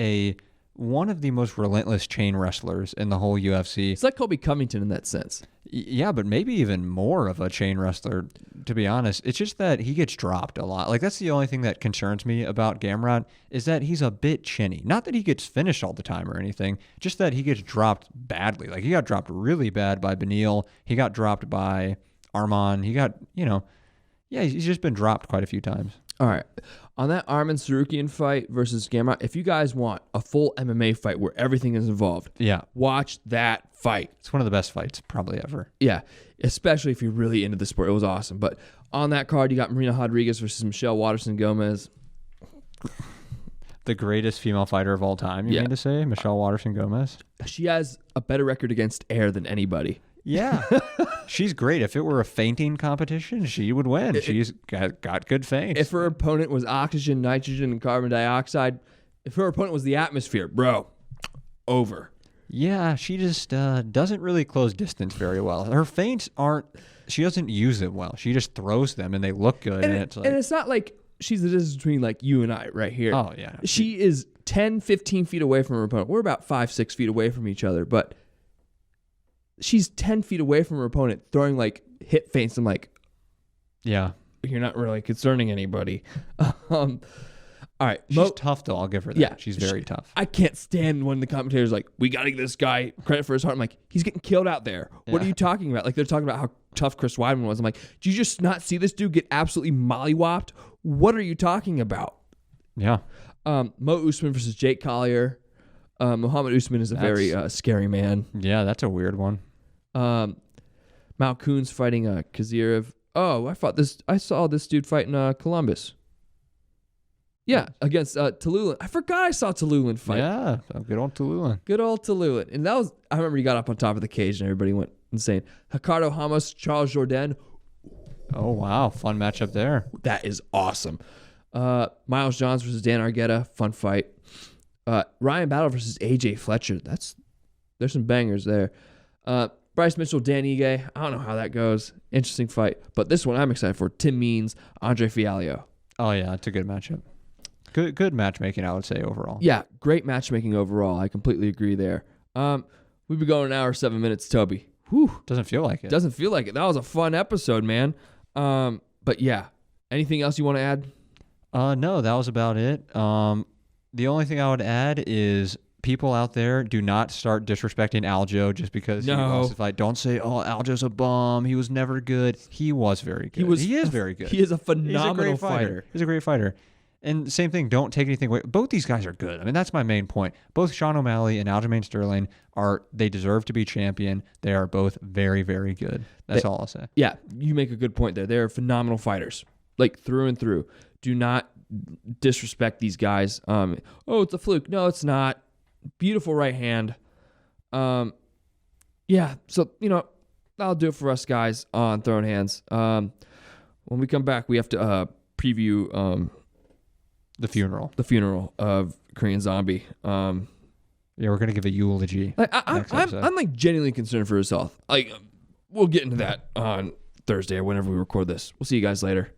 one of the most relentless chain wrestlers in the whole UFC. It's like Colby Covington in that sense. Yeah, but maybe even more of a chain wrestler, to be honest. It's just that he gets dropped a lot. That's the only thing that concerns me about Gamrot is that he's a bit chinny. Not that he gets finished all the time or anything, just that he gets dropped badly. He got dropped really bad by Beneil. He got dropped by Arman. He got, he's just been dropped quite a few times. All right. On that Arman Sarukian fight versus Gamrot, if you guys want a full MMA fight where everything is involved, watch that fight. It's one of the best fights probably ever. Yeah, especially if you're really into the sport. It was awesome. But on that card, you got Marina Rodriguez versus Michelle Waterson-Gomez. The greatest female fighter of all time, you mean to say? Michelle Waterson-Gomez? She has a better record against air than anybody. Yeah. She's great. If it were a fainting competition, she would win. She's got good feints. If her opponent was oxygen, nitrogen, and carbon dioxide, if her opponent was the atmosphere, bro, over. Yeah, she just doesn't really close distance very well. Her feints she doesn't use it well. She just throws them and they look good. And it's not like she's the distance between you and I right here. Oh, yeah. She is 10, 15 feet away from her opponent. We're about 5, 6 feet away from each other, but she's 10 feet away from her opponent throwing hip feints. I'm like, yeah, you're not really concerning anybody. All right. She's tough though. I'll give her that. Yeah, she's very tough. I can't stand when the commentators we got to give this guy credit for his heart. I'm like, he's getting killed out there. Yeah. What are you talking about? They're talking about how tough Chris Weidman was. I'm like, do you just not see this dude get absolutely mollywopped? What are you talking about? Yeah. Mo Usman versus Jake Collier. Muhammad Usman is a very scary man. Yeah, that's a weird one. Malkoun's fighting Kazirev. Oh, I saw this dude fighting Columbus. Yeah, against Tallulah. I forgot I saw Tallulah fight. Yeah, good old Tallulah. Good old Tallulah. And I remember he got up on top of the cage and everybody went insane. Ricardo Ramos, Charles Jourdain. Oh, wow. Fun matchup there. That is awesome. Miles Johns versus Dan Argueta. Fun fight. Ryan Battle versus AJ Fletcher. There's some bangers there. Bryce Mitchell, Dan Ige. I don't know how that goes. Interesting fight. But this one I'm excited for. Tim Means, Andre Fialho. Oh, yeah. It's a good matchup. Good matchmaking, I would say, overall. Yeah, great matchmaking overall. I completely agree there. We've been going an hour, 7 minutes, Toby. Whew. Doesn't feel like it. Doesn't feel like it. That was a fun episode, man. But yeah, anything else you want to add? No, that was about it. The only thing I would add is people out there, do not start disrespecting Aljo just because he lost the fight. Don't say, Aljo's a bum. He was never good. He was very good. He is very good. He is a phenomenal fighter. He's a great fighter. And same thing, don't take anything away. Both these guys are good. I mean, that's my main point. Both Sean O'Malley and Aljamain Sterling they deserve to be champion. They are both very, very good. That's all I'll say. Yeah, you make a good point there. They're phenomenal fighters, through and through. Do not disrespect these guys. It's a fluke. No, it's not. Beautiful right hand. Yeah, so, that'll do it for us guys on Throwing Hands. When we come back, we have to preview the funeral of Korean Zombie. Yeah, we're gonna give a eulogy. I'm genuinely concerned for his health. We'll get into that on Thursday or whenever we record this. We'll see you guys later.